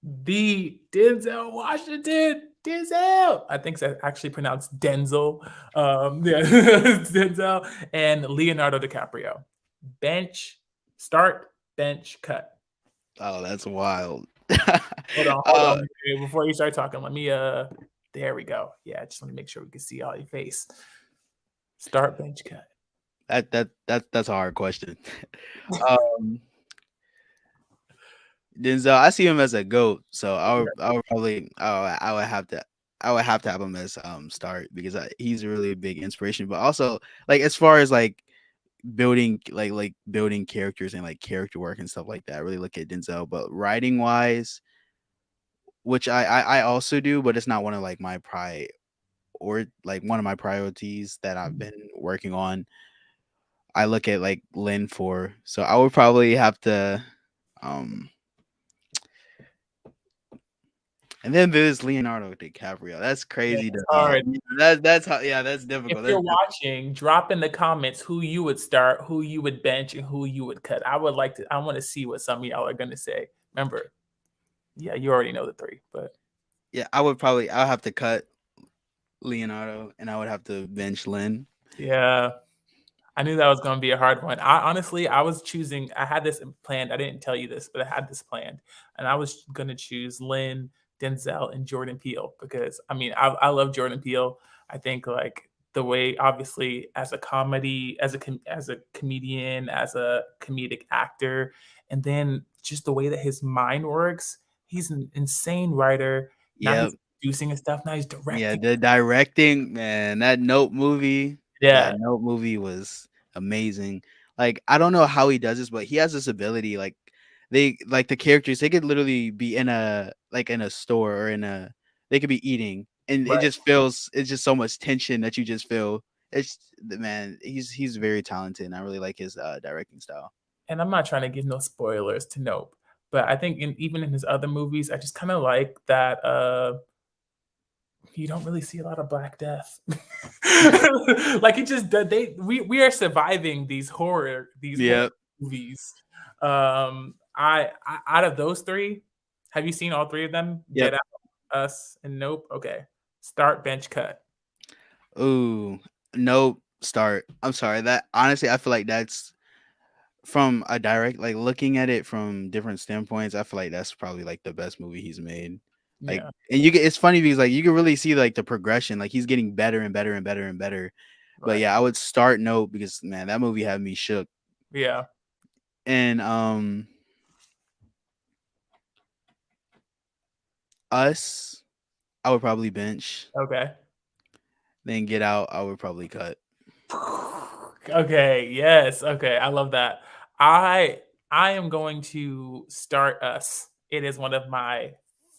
Speaker 5: the Denzel Washington, Denzel. I think it's actually pronounced Denzel. Yeah, it's Denzel and Leonardo DiCaprio. Bench, start, bench, cut.
Speaker 6: Oh, that's wild.
Speaker 5: Hold on. Before you start talking, let me there we go. Yeah, I just want to make sure we can see all your face. Start, bench, cut.
Speaker 6: That's a hard question. um, Denzel, I see him as a goat, so I would probably I would have to I would have to have him as start because he's really a big inspiration. But also, like as far as like building building characters and like character work and stuff like that, I really look at Denzel. But writing wise, which I also do, but it's not one of like my or like one of my priorities that I've been working on. I look at like Lin for, so I would probably have to um and then there's Leonardo DiCaprio. That's
Speaker 5: Yeah,
Speaker 6: crazy
Speaker 5: it's
Speaker 6: to
Speaker 5: hard.
Speaker 6: that's how that's
Speaker 5: If
Speaker 6: difficult.
Speaker 5: you're
Speaker 6: That's
Speaker 5: watching, drop in the comments who you would start, who you would bench, and who you would cut. I want to see what some of y'all are gonna say. Remember, yeah, you already know the three, but
Speaker 6: yeah, I'll have to cut Leonardo and I would have to bench Lin.
Speaker 5: yeah. I knew that was going to be a hard one. I honestly, I was choosing. I had this planned. I didn't tell you this, but I had this planned, and I was going to choose Lynn, Denzel, and Jordan Peele because I mean, I love Jordan Peele. I think like the way, obviously, as a comedy, as a comedian, as a comedic actor, and then just the way that his mind works. He's an insane writer. Now
Speaker 6: Yep.
Speaker 5: he's producing and stuff. Now he's
Speaker 6: Yeah,
Speaker 5: directing.
Speaker 6: the directing, man, that
Speaker 5: Yeah,
Speaker 6: Nope movie was amazing. Like, I don't know how he does this, but he has this ability. Like, the characters, they could literally be in a store or they could be eating, and
Speaker 5: right.
Speaker 6: it's just so much tension that you just feel. It's man, he's very talented, and I really like his directing style.
Speaker 5: And I'm not trying to give no spoilers to Nope, but I think even in his other movies, I just kind of like that you don't really see a lot of Black Death. Like it just we are surviving these horror
Speaker 6: Yep.
Speaker 5: movies. I out of those three, have you seen all three of them? Get
Speaker 6: Yep.
Speaker 5: Out, Us, and Nope. Okay, start, bench, cut.
Speaker 6: Ooh, nope. Start. I'm sorry. That honestly, I feel like that's from a direct like looking at it from different standpoints. I feel like that's probably like the best movie he's made. Like,
Speaker 5: Yeah,
Speaker 6: and it's funny because like you can really see like the progression. Like he's getting better and better and better and better. But
Speaker 5: right.
Speaker 6: yeah, I would start Nope because man, that movie had me shook.
Speaker 5: Yeah.
Speaker 6: And Us, I would probably bench.
Speaker 5: Okay.
Speaker 6: Then Get Out, I would probably cut.
Speaker 5: Okay, yes. Okay, I love that. I I am going to start Us. It is one of my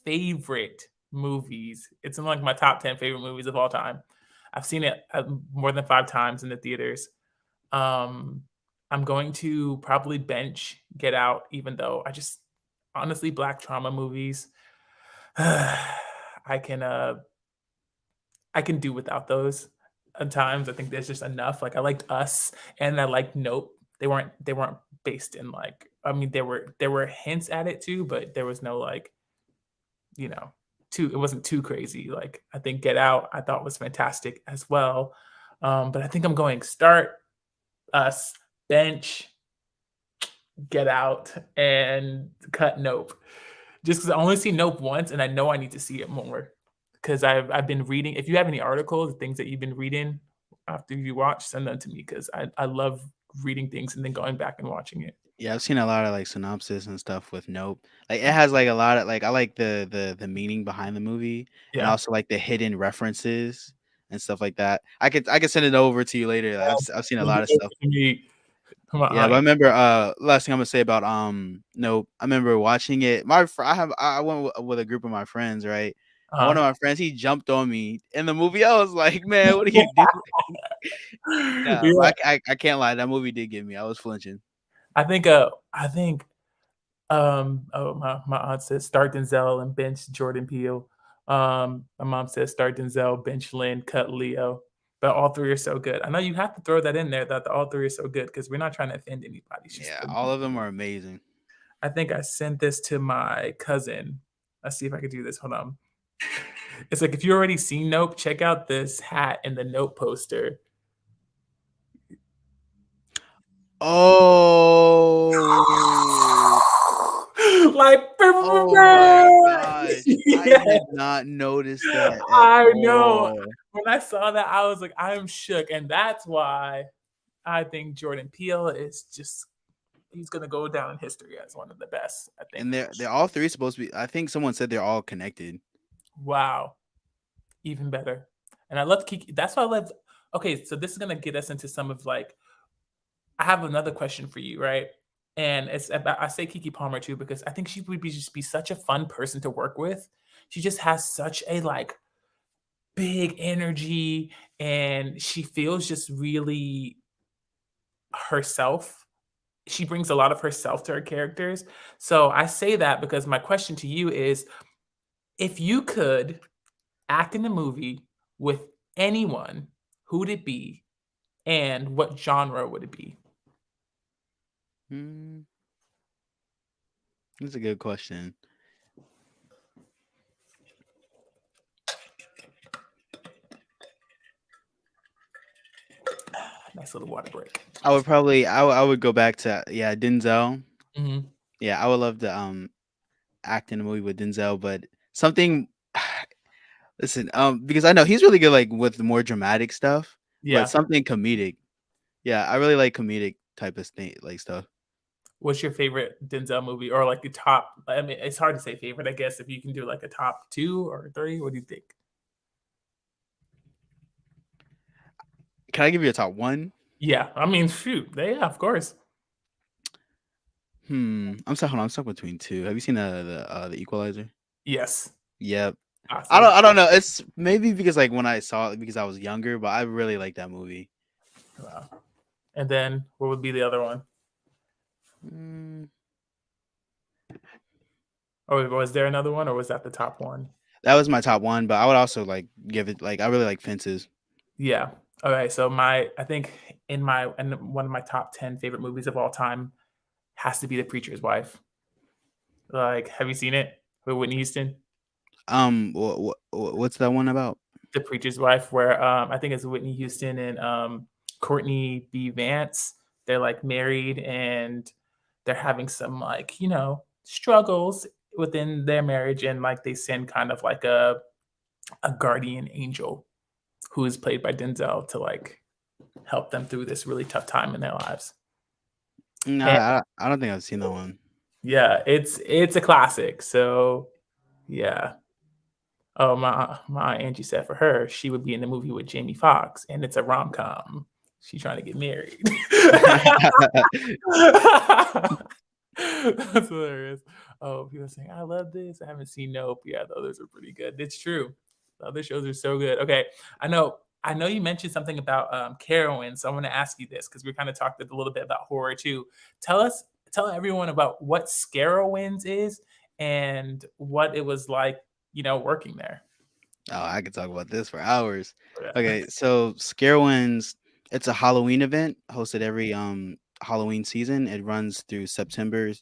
Speaker 5: favorite movies. It's in like my top 10 favorite movies of all time. I've seen it more than 5 times in the theaters. Um I'm going to probably bench Get Out even though I just honestly black trauma movies I can I can do without those at times. I think there's just enough. Like I liked Us and I liked Nope. They weren't based in like I mean there were hints at it too, but there was no like, you know, too it wasn't too crazy. Like I think Get Out I thought was fantastic as well. But I think I'm going start Us, bench, Get Out, and cut Nope. Just because I only see Nope once and I know I need to see it more because I've been reading. If you have any articles, things that you've been reading after you watch, send them to me because I love reading things and then going back and watching it.
Speaker 6: Yeah, I've seen a lot of like synopsis and stuff with Nope. Like it has like a lot of like I like the meaning behind the movie and
Speaker 5: Yeah.
Speaker 6: also like the hidden references and stuff like that. I could send it over to you later. I've seen a lot of stuff.
Speaker 5: Me. Come on,
Speaker 6: Yeah, but I remember last thing I'm gonna say about Nope. I remember watching it. I went with a group of my friends, right? And one of
Speaker 5: uh,
Speaker 6: my friends he jumped on me in the movie. I was like, man, what are you doing? Nah,
Speaker 5: yeah.
Speaker 6: but I can't lie. That movie did get me. I was flinching.
Speaker 5: I think oh, my aunt says start Denzel and bench Jordan Peele. My mom says start Denzel, bench Lynn, cut Leo. But all three are so good. I know you have to throw that in there that all three are so good because we're not trying to offend anybody. It's just
Speaker 6: Yeah, all of them are amazing.
Speaker 5: I think I sent this to my cousin. Let's see if I could do this. Hold on. It's like if you already seen Nope, check out this hat and the Nope poster.
Speaker 6: Oh,
Speaker 5: Like,
Speaker 6: oh my gosh. I
Speaker 5: yeah,
Speaker 6: did not notice that at
Speaker 5: I know.
Speaker 6: all.
Speaker 5: When I saw that, I was like, I'm shook. And that's why I think Jordan Peele is just, he's going to go down in history as one of the best, I think.
Speaker 6: And they're all three supposed to be I think someone said they're all connected.
Speaker 5: Wow. Even better. And I love Kiki. That's why I love. Okay, so this is gonna get us into some of like. I have another question for you, right? And it's about. I say Kiki Palmer too because I think she would be just be such a fun person to work with. She just has such a like big energy, and she feels just really herself. She brings a lot of herself to her characters. So I say that because my question to you is, if you could act in a movie with anyone, who would it be and what genre would it be?
Speaker 6: Hmm, that's a good question.
Speaker 5: Nice little water break.
Speaker 6: I would go back to Denzel.
Speaker 5: Mhm.
Speaker 6: Yeah, I would love to act in a movie with Denzel, but something listen, because I know he's really good like with more dramatic stuff, but
Speaker 5: Yeah.
Speaker 6: something comedic. Yeah, I really like comedic type of thing like stuff.
Speaker 5: What's your favorite Denzel movie or like the top? I mean, it's hard to say favorite, I guess, if you can do like a top two or three. What do you think?
Speaker 6: Can I give you a top one?
Speaker 5: Yeah. I mean, shoot. Yeah, of course.
Speaker 6: I'm stuck. Hold on, I'm stuck between two. Have you seen the Equalizer?
Speaker 5: Yes.
Speaker 6: Yep.
Speaker 5: Awesome.
Speaker 6: I don't know. It's maybe because like when I saw it because I was younger, but I really like that movie.
Speaker 5: Wow. And then what would be the other one?
Speaker 6: Mm,
Speaker 5: Or was there another one or was that the top one?
Speaker 6: that was my top one, but I would also like give it like I really like Fences.
Speaker 5: Yeah. Okay. So I think in one of my top 10 favorite movies of all time has to be The Preacher's Wife. Like, have you seen it with Whitney Houston?
Speaker 6: What's that one about?
Speaker 5: The Preacher's Wife, where I think it's Whitney Houston and Courtney B. Vance. They're like married and they're having some like, struggles within their marriage and like they send kind of like a guardian angel who is played by Denzel to like help them through this really tough time in their lives.
Speaker 6: No,
Speaker 5: And
Speaker 6: I don't think I've seen that one.
Speaker 5: yeah, it's a classic. So yeah. Oh, my Angie said for her, she would be in the movie with Jamie Foxx, and it's a rom com. She's trying to get married. That's hilarious. Oh, people are saying, I love this. I haven't seen Nope. Yeah, the others are pretty good. It's true. The other shows are so good. Okay. I know you mentioned something about Carowin, so I want to ask you this because we kind of talked a little bit about horror too. Tell everyone about what Scarowinds is and what it was like, working there.
Speaker 6: Oh, I could talk about this for hours.
Speaker 5: Yeah.
Speaker 6: Okay, so Scarewinds, it's a Halloween event hosted every Halloween season. It runs through September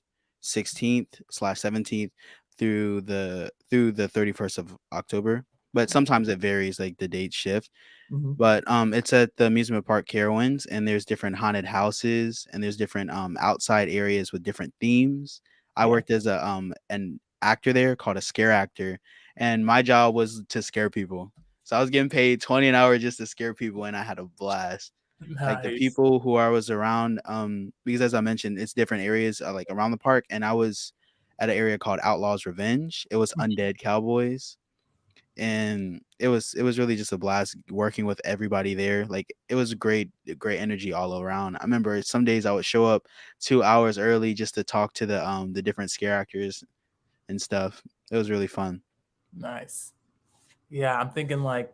Speaker 6: 16th/17th through the 31st of October. But sometimes it varies, like the dates shift.
Speaker 5: Mhm.
Speaker 6: But it's at the amusement park Carowinds, and there's different haunted houses, and there's different outside areas with different themes. I
Speaker 5: Yeah.
Speaker 6: worked as an actor there called a scare actor, and my job was to scare people. So I was getting paid 20 an hour just to scare people, and I had a blast. Like the
Speaker 5: Nice.
Speaker 6: people who I was around, because as I mentioned, it's different areas like around the park, and I was at an area called Outlaws Revenge. It was undead cowboys, and it was really just a blast working with everybody there. Like it was great energy all around. I remember some days I would show up 2 hours early just to talk to the different scare actors and stuff. It was really fun.
Speaker 5: Nice. Yeah, I'm thinking like,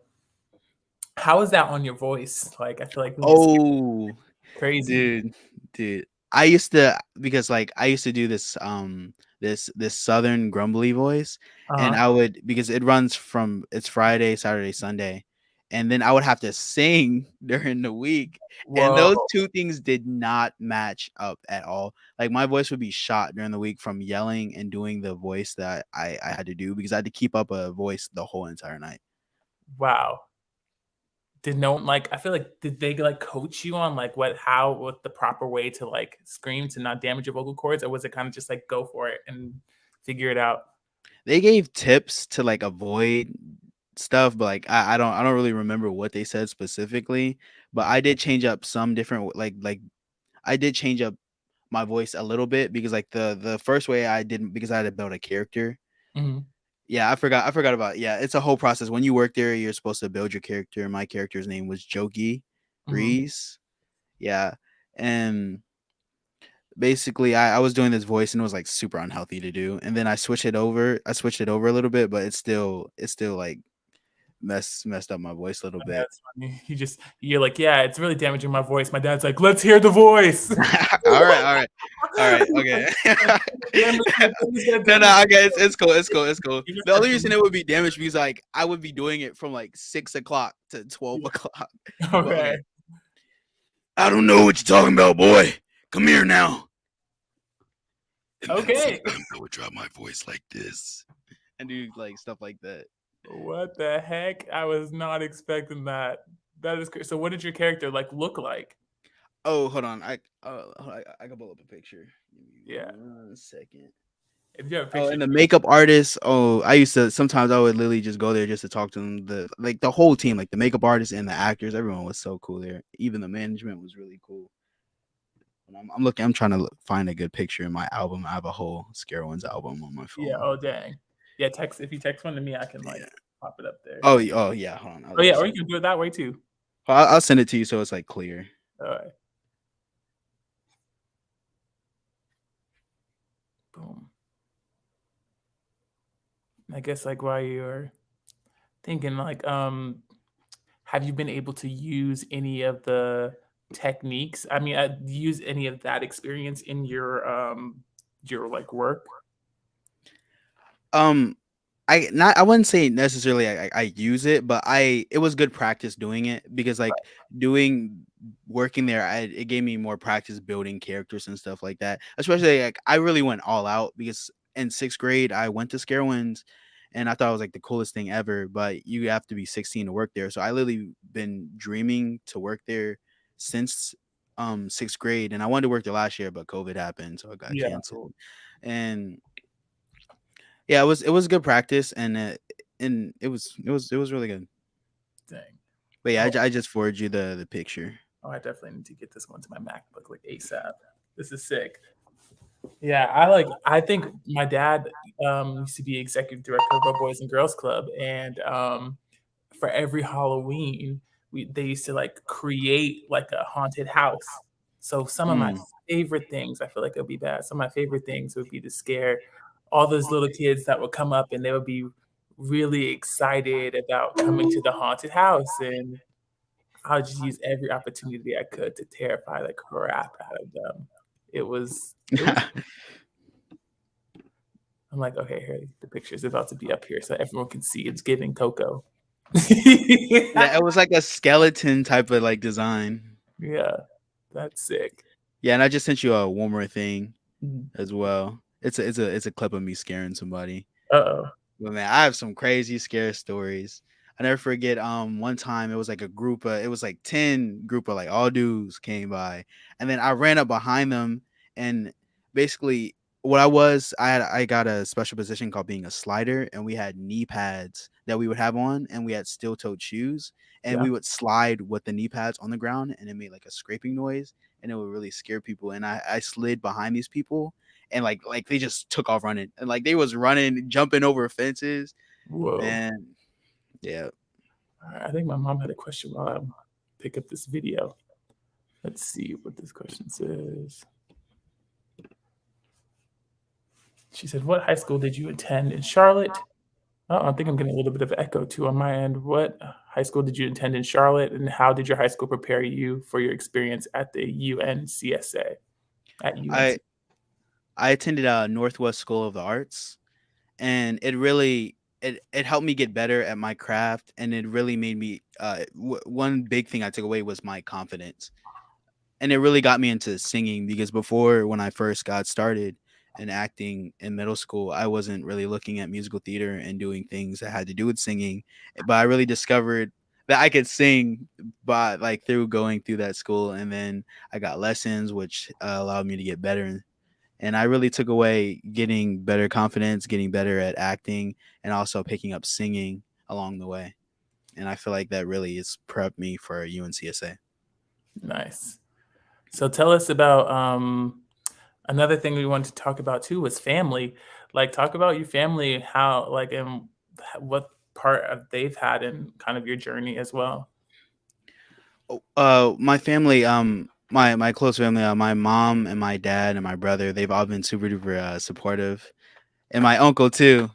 Speaker 5: how is that on your voice? Like, I feel like when you scare
Speaker 6: Oh,
Speaker 5: crazy.
Speaker 6: dude. I used to because like I used to do this southern grumbly voice, and
Speaker 5: Uh-huh.
Speaker 6: I would because it runs from it's Friday, Saturday, Sunday, and then I would have to sing during the week, and
Speaker 5: Whoa.
Speaker 6: those two things did not match up at all. Like my voice would be shot during the week from yelling and doing the voice that I had to do because I had to keep up a voice the whole entire night.
Speaker 5: Wow. Did no one like I feel like did they like coach you on like what the proper way to like scream to not damage your vocal cords, or was it kind of just like go for it and figure it out?
Speaker 6: They gave tips to like avoid stuff, but like I don't really remember what they said specifically. But I did change up some different like I did change up my voice a little bit because like the first way I didn't because I had to build a character.
Speaker 5: Mhm.
Speaker 6: Yeah, I forgot about. Yeah, it's a whole process. When you work there, you're supposed to build your character. My character's name was Jogi
Speaker 5: Mhm.
Speaker 6: Reese. Yeah, and basically, I was doing this voice and it was like super unhealthy to do. And then I switched it over. I switched it over a little bit, but it's still like messed up my voice a little bit.
Speaker 5: That's funny. You're like, yeah, it's really damaging my voice. My dad's like, let's hear the voice.
Speaker 6: All right, okay. No, okay, it's cool, it's cool. The only reason it would be damaged because like I would be doing it from like 6 o'clock to 12 o'clock. But,
Speaker 5: Okay.
Speaker 6: I don't know what you're talking about, boy. Come here now. And
Speaker 5: Okay.
Speaker 6: sometimes I would drop my voice like this and do like stuff like that.
Speaker 5: What the heck? I was not expecting that. That is so. What did your character look like?
Speaker 6: Oh, hold on. I can pull up a picture. Give me
Speaker 5: Yeah.
Speaker 6: 1 second.
Speaker 5: If you have a
Speaker 6: Oh,
Speaker 5: picture,
Speaker 6: and the makeup artist. Oh, I used to sometimes I would literally just go there just to talk to them. The whole team, like the makeup artists and the actors, everyone was so cool there. Even the management was really cool. And I'm looking. I'm trying to find a good picture in my album. I have a whole Scare Ones album on my phone.
Speaker 5: yeah. Oh dang. Yeah. If you text one to me, I can
Speaker 6: Yeah.
Speaker 5: pop it up there.
Speaker 6: Oh yeah. Hold on.
Speaker 5: Oh yeah. Or you can do it that way too.
Speaker 6: I'll send it to you so it's like clear.
Speaker 5: All right. Boom. I guess while you're thinking have you been able to use any of the techniques? I mean, use any of that experience in your work?
Speaker 6: I wouldn't say necessarily I use it, but it was good practice doing it because doing working there, it gave me more practice building characters and stuff like that. Especially I really went all out because in 6th grade I went to Scarewinds and I thought it was like the coolest thing ever. But you have to be 16 to work there, so I literally been dreaming to work there since 6th grade, and I wanted to work there last year, but COVID happened, so it got
Speaker 5: Yeah.
Speaker 6: canceled. And yeah, it was good practice, and it was really good.
Speaker 5: Dang.
Speaker 6: But yeah, I just forwarded you the picture.
Speaker 5: Oh, I definitely need to get this one to my MacBook ASAP. This is sick. Yeah, I think my dad used to be executive director of a Boys and Girls Club, and for every Halloween, they used to create a haunted house. So some of my favorite things, I feel like it'll be bad. Some of my favorite things would be to scare all those little kids that would come up and they would be really excited about coming to the haunted house, and I would just use every opportunity I could to terrify the crap out of them. It was I'm like, okay, here the picture's about to be up here so everyone can see. It's giving Coco.
Speaker 6: Yeah, it was like a skeleton type of design.
Speaker 5: Yeah, that's sick.
Speaker 6: Yeah, and I just sent you one more thing
Speaker 5: Mhm.
Speaker 6: as well. It's a clip of me scaring somebody.
Speaker 5: Uh-oh.
Speaker 6: But man, I have some crazy scare stories. I never forget. One time it was like a group of, it was like 10 group of all dudes came by, and then I ran up behind them, and basically what I got a special position called being a slider, and we had knee pads that we would have on, and we had steel toed shoes, and
Speaker 5: Yeah.
Speaker 6: we would slide with the knee pads on the ground, and it made a scraping noise, and it would really scare people. And I slid behind these people, and they just took off running, and they was running, jumping over fences.
Speaker 5: Whoa.
Speaker 6: And yeah.
Speaker 5: All right, I think my mom had a question while I pick up this video. Let's see what this question says. She said, what high school did you attend in Charlotte? Oh, I think I'm getting a little bit of echo too on my end. What high school did you attend in Charlotte, and how did your high school prepare you for your experience at the UNCSA?
Speaker 6: I attended Northwest School of the Arts, and it really it helped me get better at my craft, and it really made me one big thing I took away was my confidence, and it really got me into singing because before, when I first got started in acting in middle school, I wasn't really looking at musical theater and doing things that had to do with singing, but I really discovered that I could sing by through going through that school, and then I got lessons which allowed me to get better. And I really took away getting better confidence, getting better at acting, and also picking up singing along the way. And I feel like that really has prepped me for UNCSA.
Speaker 5: Nice. So tell us about Another thing we wanted to talk about too was family. Like, talk about your family, how, like, and what part of they've had in kind of your journey as well.
Speaker 6: My family, my close family, my mom and my dad and my brother, they've all been super duper supportive, and my uncle too.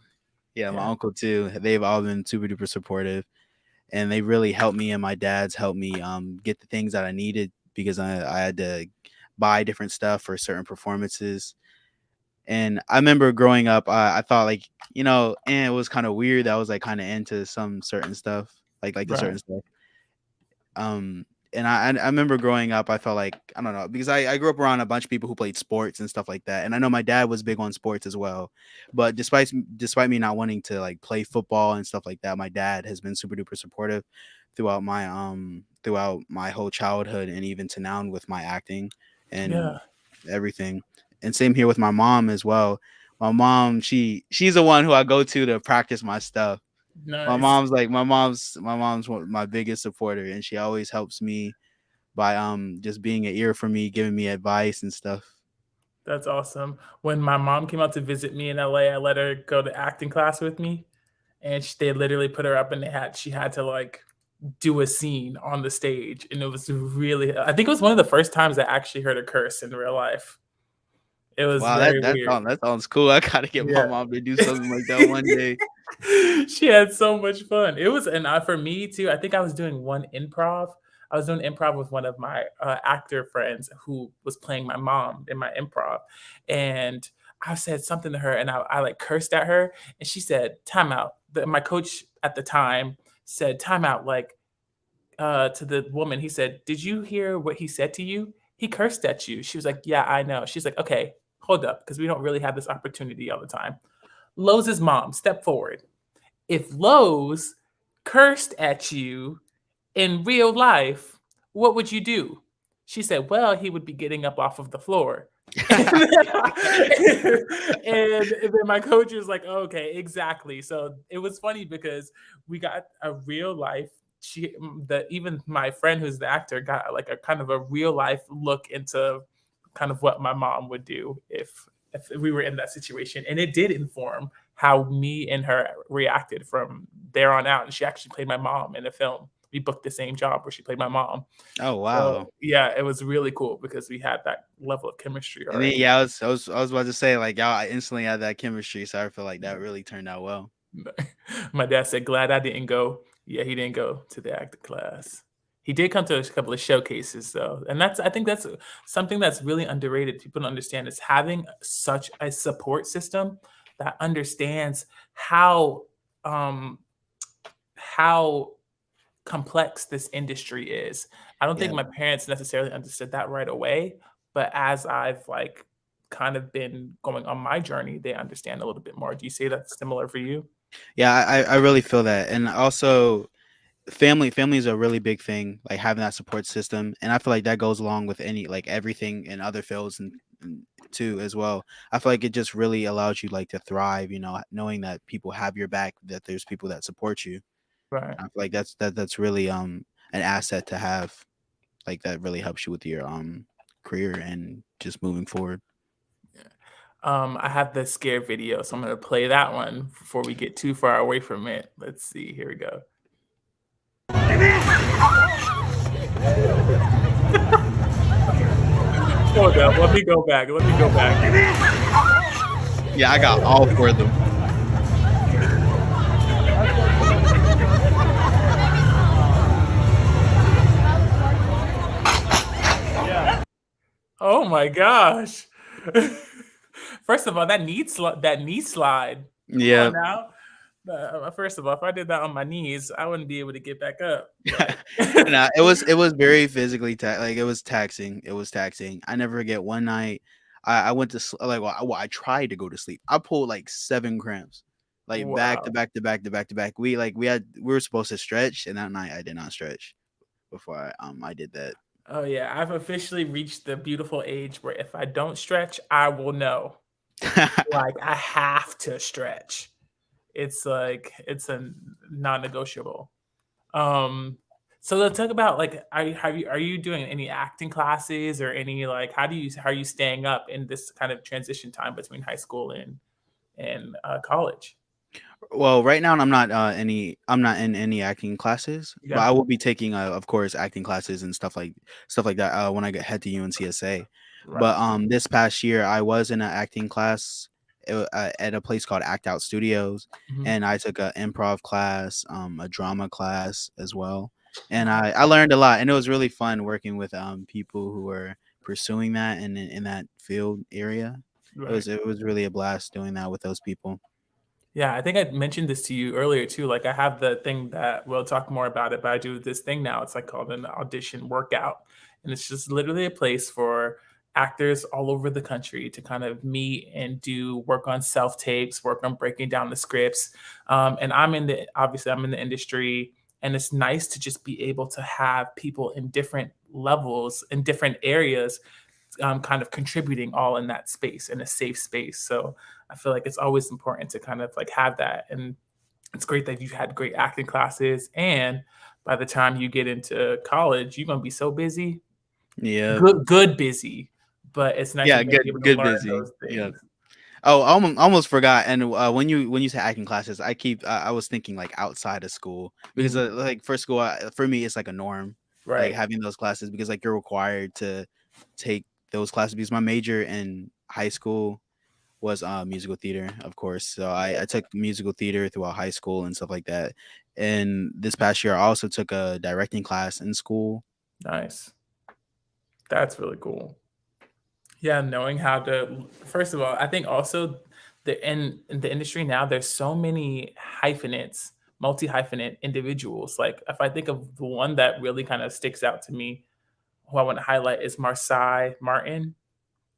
Speaker 6: Yeah, my
Speaker 5: Yeah.
Speaker 6: uncle too. They've all been super duper supportive, and they really helped me. And my dad's helped me get the things that I needed because I had to buy different stuff for certain performances. And I remember growing up, I thought like and it was kind of weird that I was like kind of into some certain stuff, like the
Speaker 5: Right.
Speaker 6: certain stuff. Um, and I remember growing up, I felt like I don't know because I grew up around a bunch of people who played sports and stuff like that, and I know my dad was big on sports as well. But despite me not wanting to like play football and stuff like that, my dad has been super duper supportive throughout my whole childhood and even to now with my acting and
Speaker 5: Yeah.
Speaker 6: everything. And same here with my mom as well. My mom, she's the one who I go to practice my stuff.
Speaker 5: Nice.
Speaker 6: My mom's my biggest supporter, and she always helps me by just being an ear for me, giving me advice and stuff.
Speaker 5: That's awesome. When my mom came out to visit me in LA, I let her go to acting class with me, and they literally put her up, and she had to like do a scene on the stage, and it was really. I think it was one of the first times I actually heard her curse in real life. It was
Speaker 6: Wow,
Speaker 5: very weird.
Speaker 6: that sounds cool. I gotta get my
Speaker 5: Yeah.
Speaker 6: mom to do something like that one day.
Speaker 5: She had so much fun. It was, and for me too. I think I was doing one improv. I was doing improv with one of my actor friends who was playing my mom in my improv, and I said something to her, and I like cursed at her, and she said, "Time out." My coach at the time said, "Time out." Like to the woman, he said, "Did you hear what he said to you? He cursed at you." She was like, "Yeah, I know." She's like, "Okay, hold up, because we don't really have this opportunity all the time." Lowe's mom, step forward. If Lowe's cursed at you in real life, what would you do? She said, "Well, he would be getting up off of the floor." and, then my coach was like, "Okay, exactly." So it was funny because we got a real life. Even my friend who's the actor got like a kind of a real life look into kind of what my mom would do if we were in that situation, and it did inform how me and her reacted from there on out. And she actually played my mom in a film. We booked the same job where she played my mom.
Speaker 6: Oh
Speaker 5: So
Speaker 6: wow.
Speaker 5: yeah, it was really cool because we had that level of chemistry
Speaker 6: And then
Speaker 5: already.
Speaker 6: I was about to say like y'all I instantly had that chemistry, so I feel like that really turned out well.
Speaker 5: My dad said, "Glad I didn't go." Yeah, he didn't go to the acting class. He did come to a couple of showcases though, and I think that's something that's really underrated. People don't understand is having such a support system that understands um how complex this industry is. I don't think
Speaker 6: Yeah.
Speaker 5: my parents necessarily understood that right away, but as I've like kind of been going on my journey, they understand a little bit more. Do you say that's similar for you?
Speaker 6: Yeah, I really feel that. And also family is a really big thing, like having that support system. And I feel like that goes along with any like everything in other fields and too as well. I feel like it just really allows you like to thrive, knowing that people have your back, that there's people that support you.
Speaker 5: Right.
Speaker 6: I feel like that's really an asset to have. Like that really helps you with your career and just moving forward.
Speaker 5: I have the scare video, so I'm gonna play that one before we get too far away from it. Let's see. Here we go. Hold up. Let me go back. Let me go back.
Speaker 6: Yeah, I got all four of them.
Speaker 5: Oh my gosh. First of all, that knee slide. Come
Speaker 6: Yeah.
Speaker 5: on now. First of all, if I did that on my knees, I wouldn't be able to get back up.
Speaker 6: Nah, it was very physically like it was taxing. It was taxing. I never forget one night I went to like I tried to go to sleep. I pulled like 7 cramps. Like back to
Speaker 5: Wow.
Speaker 6: back to back to back to back. We were supposed to stretch, and that night I did not stretch before I did that.
Speaker 5: Oh yeah, I've officially reached the beautiful age where if I don't stretch, I will know. Like I have to stretch. It's like it's a non-negotiable. Um, So let's talk about like, are you doing any acting classes or any like how are you staying up in this kind of transition time between high school and college?
Speaker 6: Well, right now I'm not in any acting classes, but
Speaker 5: Yeah,
Speaker 6: I will be taking of course acting classes and stuff like that when I head to UNCSA.
Speaker 5: right.
Speaker 6: But this past year I was in an acting class at a place called Act Out Studios,
Speaker 5: Mhm.
Speaker 6: and I took a improv class, a drama class as well. And
Speaker 5: Okay.
Speaker 6: I learned a lot, and it was really fun working with people who were pursuing that in that field area.
Speaker 5: Right.
Speaker 6: It was really a blast doing that with those people.
Speaker 5: Yeah, I think I mentioned this to you earlier too. Like I have the thing that we'll talk more about it, but I do this thing now. It's like called an audition workout. And it's just literally a place for actors all over the country to kind of meet and do work on self tapes, work on breaking down the scripts. And obviously I'm in the industry, and it's nice to just be able to have people in different levels in different areas kind of contributing all in that space, in a safe space. So I feel like it's always important to kind of like have that. And it's great that you've had great acting classes. And by the time you get into college, you're gonna be so busy,
Speaker 6: Yeah.
Speaker 5: good busy. But it's nice that
Speaker 6: Yeah,
Speaker 5: you're gonna be able to
Speaker 6: good
Speaker 5: learn
Speaker 6: busy.
Speaker 5: those
Speaker 6: Yeah.
Speaker 5: things.
Speaker 6: Oh, I almost forgot. And when you say acting classes, I was thinking like outside of school because
Speaker 5: Mhm.
Speaker 6: like for school for me it's like a norm, like
Speaker 5: Right.
Speaker 6: having those classes because like you're required to take those classes because my major in high school was musical theater, of course. So I took musical theater throughout high school and stuff like that. And this past year, I also took a directing class in school.
Speaker 5: Nice. That's really cool. Yeah, knowing how to first of all, I think also in the industry now, there's so many hyphenates, multi-hyphenate individuals. Like if I think of the one that really kind of sticks out to me, who I want to highlight is Marsai Martin,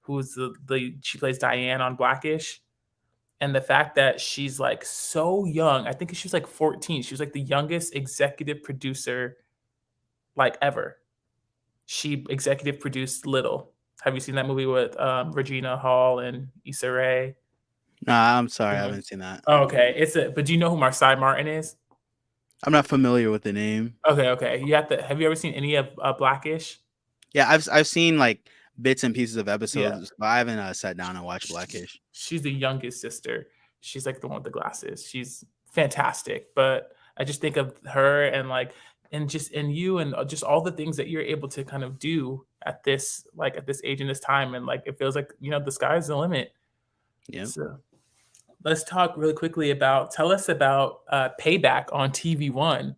Speaker 5: who's the she plays Diane on Blackish. And the fact that she's like so young, I think she was like 14. She was like the youngest executive producer like ever. She executive produced Little. Have you seen that movie with Regina Hall and Issa Rae?
Speaker 6: Nah, I'm sorry,
Speaker 5: The
Speaker 6: I
Speaker 5: one-
Speaker 6: haven't seen that.
Speaker 5: Oh, okay, but do you know who Marsai Martin is?
Speaker 6: I'm not familiar with the name.
Speaker 5: Okay, okay. You have to. Have you ever seen any of Blackish?
Speaker 6: Yeah, I've seen like bits and pieces of
Speaker 5: Yeah,
Speaker 6: episodes, but I haven't sat down and watched Blackish.
Speaker 5: she's the youngest sister. She's like the one with the glasses. She's fantastic. But I just think of her and like and just and you and just all the things that you're able to kind of do at this at this age and this time, and like it feels like the sky's the limit.
Speaker 6: Yep.
Speaker 5: So let's talk really quickly about tell us about Payback on TV One.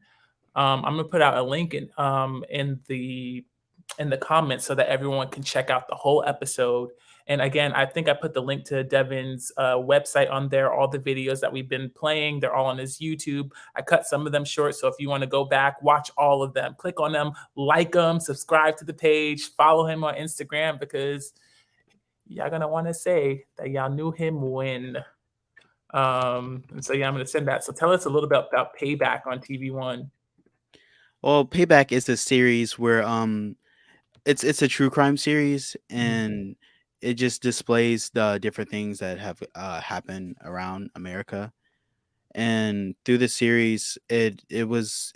Speaker 5: I'm gonna put out a link in the comments so that everyone can check out the whole episode. And again, I think I put the link to Devin's website on there. All the videos that we've been playing, they're all on his YouTube. I cut some of them short, so if you want to go back, watch all of them. Click on them, like them, subscribe to the page, follow him on Instagram because y'all gonna want to say that y'all knew him when. And so yeah, I'm gonna send that. So tell us a little bit about Payback on TV One.
Speaker 6: Well, Payback is a series where it's a true crime series,
Speaker 5: Mhm.
Speaker 6: and it just displays the different things that have happened around America. And through the series, it was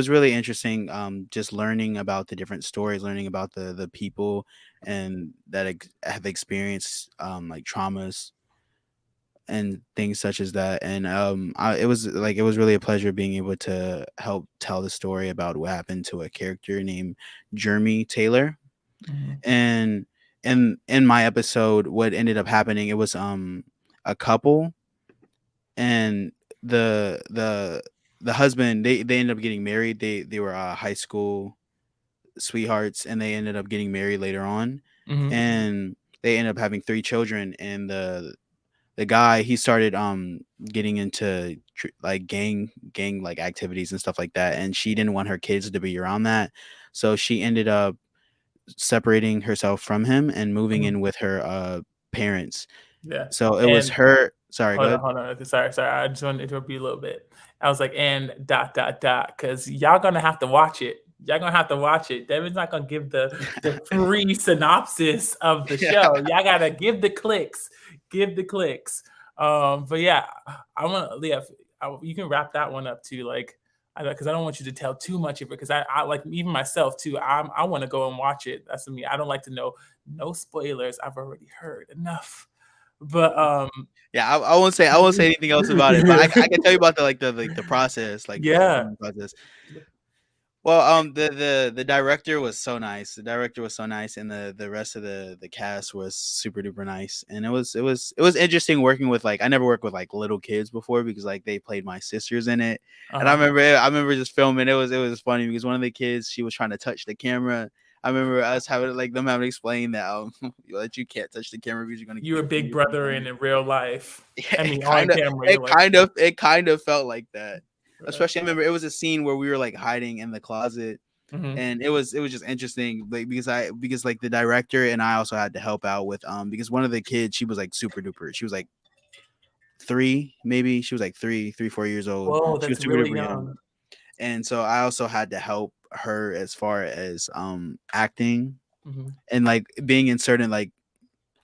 Speaker 6: really interesting just learning about the different stories, learning about the people and that have experienced like traumas and things such as that. And it was really a pleasure being able to help tell the story about what happened to a character named Jeremy Taylor.
Speaker 5: Mhm.
Speaker 6: And in my episode, what ended up happening, it was a couple, and the husband, they ended up getting married. They were high school sweethearts, and they ended up getting married later on,
Speaker 5: Mhm.
Speaker 6: and they ended up having 3 children. And the guy, he started getting into like gang like activities and stuff like that, and she didn't want her kids to be around that, so she ended up separating herself from him and moving
Speaker 5: Mhm.
Speaker 6: in with her parents.
Speaker 5: Yeah.
Speaker 6: So it was
Speaker 5: And
Speaker 6: her. Sorry, go
Speaker 5: hold on,
Speaker 6: ahead.
Speaker 5: hold on. Sorry, sorry. I just want to interrupt you a little bit. I was like, and dot dot dot, because y'all gonna have to watch it. Y'all gonna have to watch it. Devin's not gonna give the free synopsis of the
Speaker 6: Yeah.
Speaker 5: show. Y'all gotta give the clicks. Give the clicks. But yeah, I want to. Yeah, you can wrap that one up too. Like, because I don't want you to tell too much of it, because I like, even myself too. I want to go and watch it. That's me. I don't like to know no spoilers. I've already heard enough. But
Speaker 6: Yeah, I won't say anything else about it, but I can tell you about the process, like the
Speaker 5: yeah.
Speaker 6: filming process. Well, the director was so nice. The director was so nice, and the rest of the cast was super duper nice. And it was interesting working with, like, I never worked with like little kids before, because like they played my sisters in it. And
Speaker 5: Uh-huh.
Speaker 6: I remember just filming. It was funny because one of the kids, she was trying to touch the camera. I remember us having them having to explain that that you can't touch the camera because you're gonna
Speaker 5: You were
Speaker 6: get
Speaker 5: Big Brother in real life.
Speaker 6: yeah,
Speaker 5: I mean, on camera. You're like,
Speaker 6: it kind of felt like that. Especially, I remember it was a scene where we were like hiding in the closet,
Speaker 5: mhm.
Speaker 6: and it was just interesting, like, because like the director and I also had to help out with because one of the kids, she was like super duper. She was like 3, maybe. She was like 4 years old.
Speaker 5: Whoa,
Speaker 6: She was
Speaker 5: that's
Speaker 6: super
Speaker 5: really
Speaker 6: duper young,
Speaker 5: young.
Speaker 6: and so I also had to help her as far as acting
Speaker 5: Mhm.
Speaker 6: and like being in certain, like,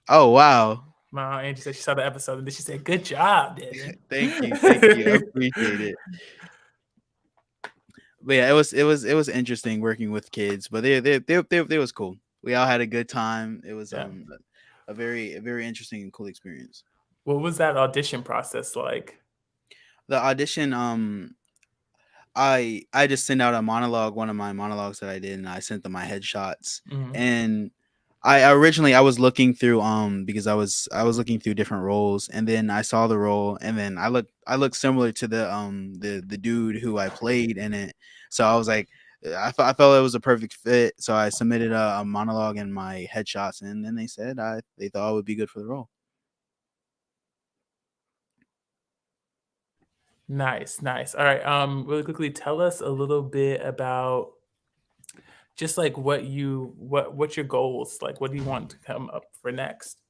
Speaker 6: oh wow.
Speaker 5: My Angie said she saw the episode, and then she said, "Good job, Devin."
Speaker 6: Thank you, I appreciate it. But yeah, it was interesting working with kids, but they was cool. We all had a good time. It was
Speaker 5: Yeah.
Speaker 6: a very interesting and cool experience.
Speaker 5: What was that audition process like?
Speaker 6: The audition, I just sent out a monologue, one of my monologues that I did, and I sent them my headshots.
Speaker 5: Mhm.
Speaker 6: And I originally, I was looking through because I was looking through different roles, and then I saw the role, and then I looked similar to the dude who I played in it. So I was like, I felt it was a perfect fit. So I submitted a monologue and my headshots, and then they said they thought I would be good for the role.
Speaker 5: Nice, nice. All right. Really quickly, tell us a little bit about just like what's your goals? Like, what do you want to come up for next?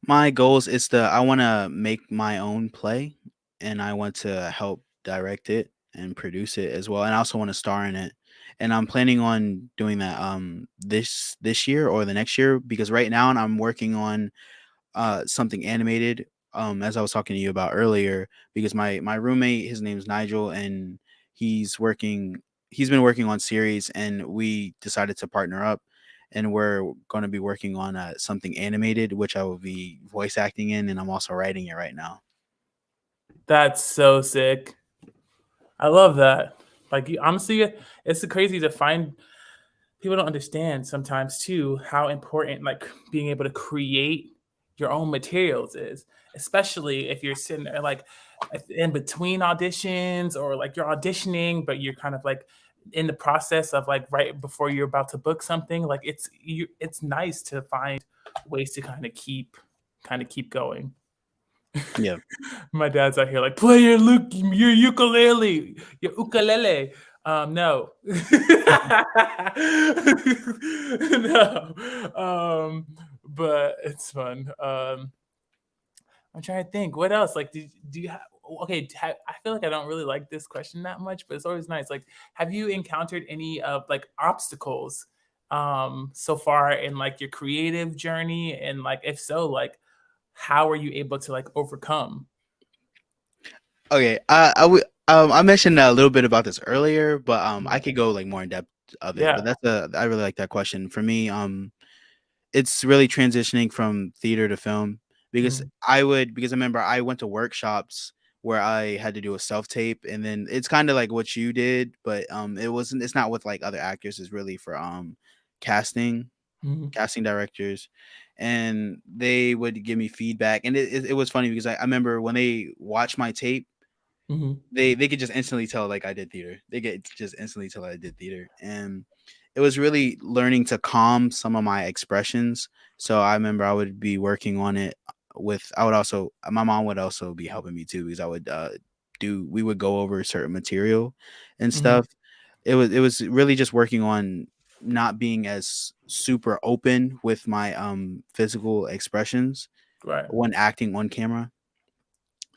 Speaker 6: My goals is I want to make my own play, and I want to help direct it and produce it as well, and I also want to star in it. And I'm planning on doing that this year or the next year, because right now I'm working on something animated, as I was talking to you about earlier, because my roommate, his name's Nigel, and he's been working on series, and we decided to partner up, and we're going to be working on something animated, which I will be voice acting in, and I'm also writing it right now.
Speaker 5: That's so sick. I love that. Like, honestly, it's crazy to find people don't understand sometimes too how important like being able to create your own materials is, especially if you're sitting there like in between auditions, or like you're auditioning but you're kind of like in the process of like right before you're about to book something. Like it's nice to find ways to kind of keep going.
Speaker 6: Yeah.
Speaker 5: My dad's out here like, play your ukulele, your ukulele. No. No. But it's fun. I'm trying to think. What else? Like, do you have? Okay, I feel like I don't really like this question that much, but it's always nice. Like, have you encountered any of like obstacles so far in like your creative journey? And like, if so, like, how are you able to like overcome?
Speaker 6: Okay. I mentioned a little bit about this earlier, but I could go like more in depth of it.
Speaker 5: Yeah.
Speaker 6: But I really like that question. For me, it's really transitioning from theater to film, because
Speaker 5: Mhm.
Speaker 6: because I remember I went to workshops where I had to do a self tape, and then it's kind of like what you did, but it's not with like other actors. It's really for casting
Speaker 5: Mhm.
Speaker 6: casting directors, and they would give me feedback, and it was funny because I remember when they watched my tape,
Speaker 5: Mhm.
Speaker 6: they could just instantly tell like I did theater. They could just instantly tell I did theater, and it was really learning to calm some of my expressions. So I remember I would be working on it with. I would also My mom would also be helping me too, because I would we would go over certain material and
Speaker 5: Mhm.
Speaker 6: stuff. It was really just working on not being as super open with my physical expressions
Speaker 5: Right.
Speaker 6: when acting on camera.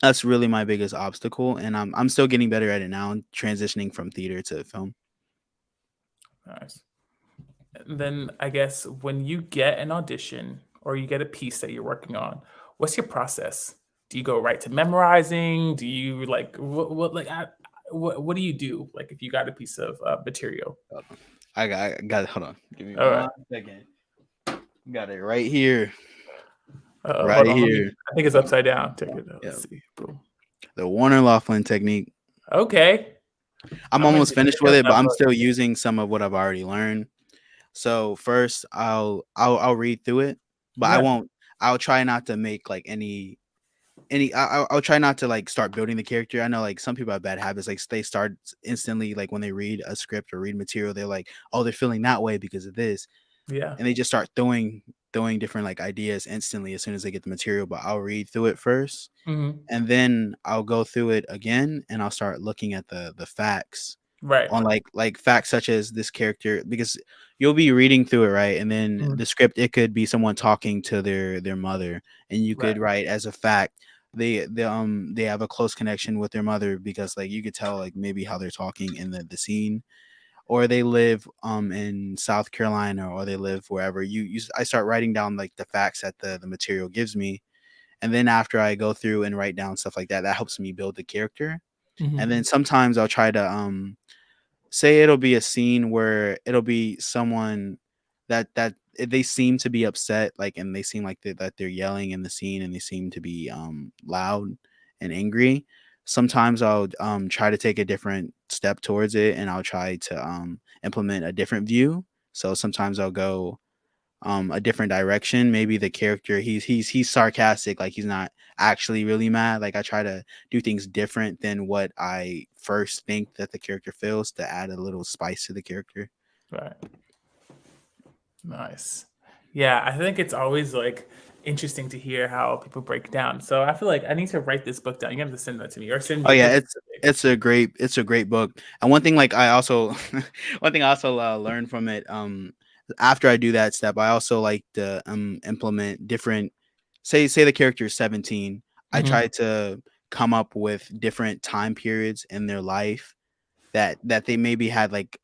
Speaker 6: That's really my biggest obstacle, and I'm still getting better at it now, transitioning from theater to film.
Speaker 5: Nice. And then I guess when you get an audition or you get a piece that you're working on, what's your process? Do you go right to memorizing? Do you like what like what do you do like if you got a piece of material?
Speaker 6: I got it. Hold on. Give me
Speaker 5: All right.
Speaker 6: 1 second. Got it right here.
Speaker 5: Hold
Speaker 6: Right
Speaker 5: on.
Speaker 6: here.
Speaker 5: I think it's upside down. Check it out.
Speaker 6: Yeah.
Speaker 5: Let's see. Boom.
Speaker 6: The Warner Laughlin technique.
Speaker 5: Okay.
Speaker 6: I'm
Speaker 5: gonna
Speaker 6: almost
Speaker 5: check
Speaker 6: finished
Speaker 5: out
Speaker 6: with it, but
Speaker 5: that
Speaker 6: I'm
Speaker 5: book.
Speaker 6: still using some of what I've already learned. So first I'll read through it, but I
Speaker 5: Yeah.
Speaker 6: won't. I'll try not to make like any. I'll try not to like start building the character. I know like some people have bad habits. Like they start instantly like when they read a script or read material, they're like, oh, they're feeling that way because of this,
Speaker 5: Yeah.
Speaker 6: and they just start throwing different like ideas instantly as soon as they get the material. But I'll read through it first,
Speaker 5: Hmm.
Speaker 6: and then I'll go through it again, and I'll start looking at the facts
Speaker 5: Right.
Speaker 6: on like facts such as this character, because you'll be reading through it, right? And then
Speaker 5: Mhm.
Speaker 6: the script, it could be someone talking to their mother, and you
Speaker 5: Right.
Speaker 6: could write as a fact they have a close connection with their mother, because like you could tell like maybe how they're talking in the scene, or they live in South Carolina, or they live wherever. I start writing down like the facts that the material gives me, and then after I go through and write down stuff like that, that helps me build the character. And
Speaker 5: Mhm.
Speaker 6: then sometimes I'll try to say it'll be a scene where it'll be someone that they seem to be upset, like, and they seem like that they're yelling in the scene, and they seem to be loud and angry. Sometimes I'll try to take a different step towards it, and I'll try to implement a different view. So sometimes I'll go a different direction. Maybe the character, he's sarcastic, like he's not actually really mad. Like I try to do things different than what I first think that the character feels, to add a little spice to the character.
Speaker 5: Right. Nice. Yeah, I think it's always like interesting to hear how people break down. So I feel like I need to write this book down. You have to send that to me or send
Speaker 6: Oh
Speaker 5: me
Speaker 6: yeah,
Speaker 5: the
Speaker 6: it's a great book. And one thing like I also one thing I also learned from it, after I do that step, I also like to implement different, say the character is 17. I
Speaker 5: Mhm.
Speaker 6: try to come up with different time periods in their life that they maybe had like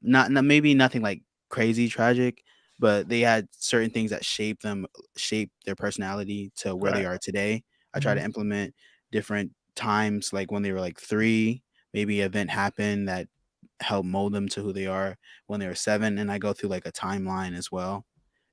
Speaker 6: maybe nothing like crazy tragic, but they had certain things that shape their personality to where they
Speaker 5: Right.
Speaker 6: are today. I try to
Speaker 5: Mhm.
Speaker 6: implement different times, like when they were like 3, maybe an event happened that helped mold them to who they are when they were 7, and I go through like a timeline as well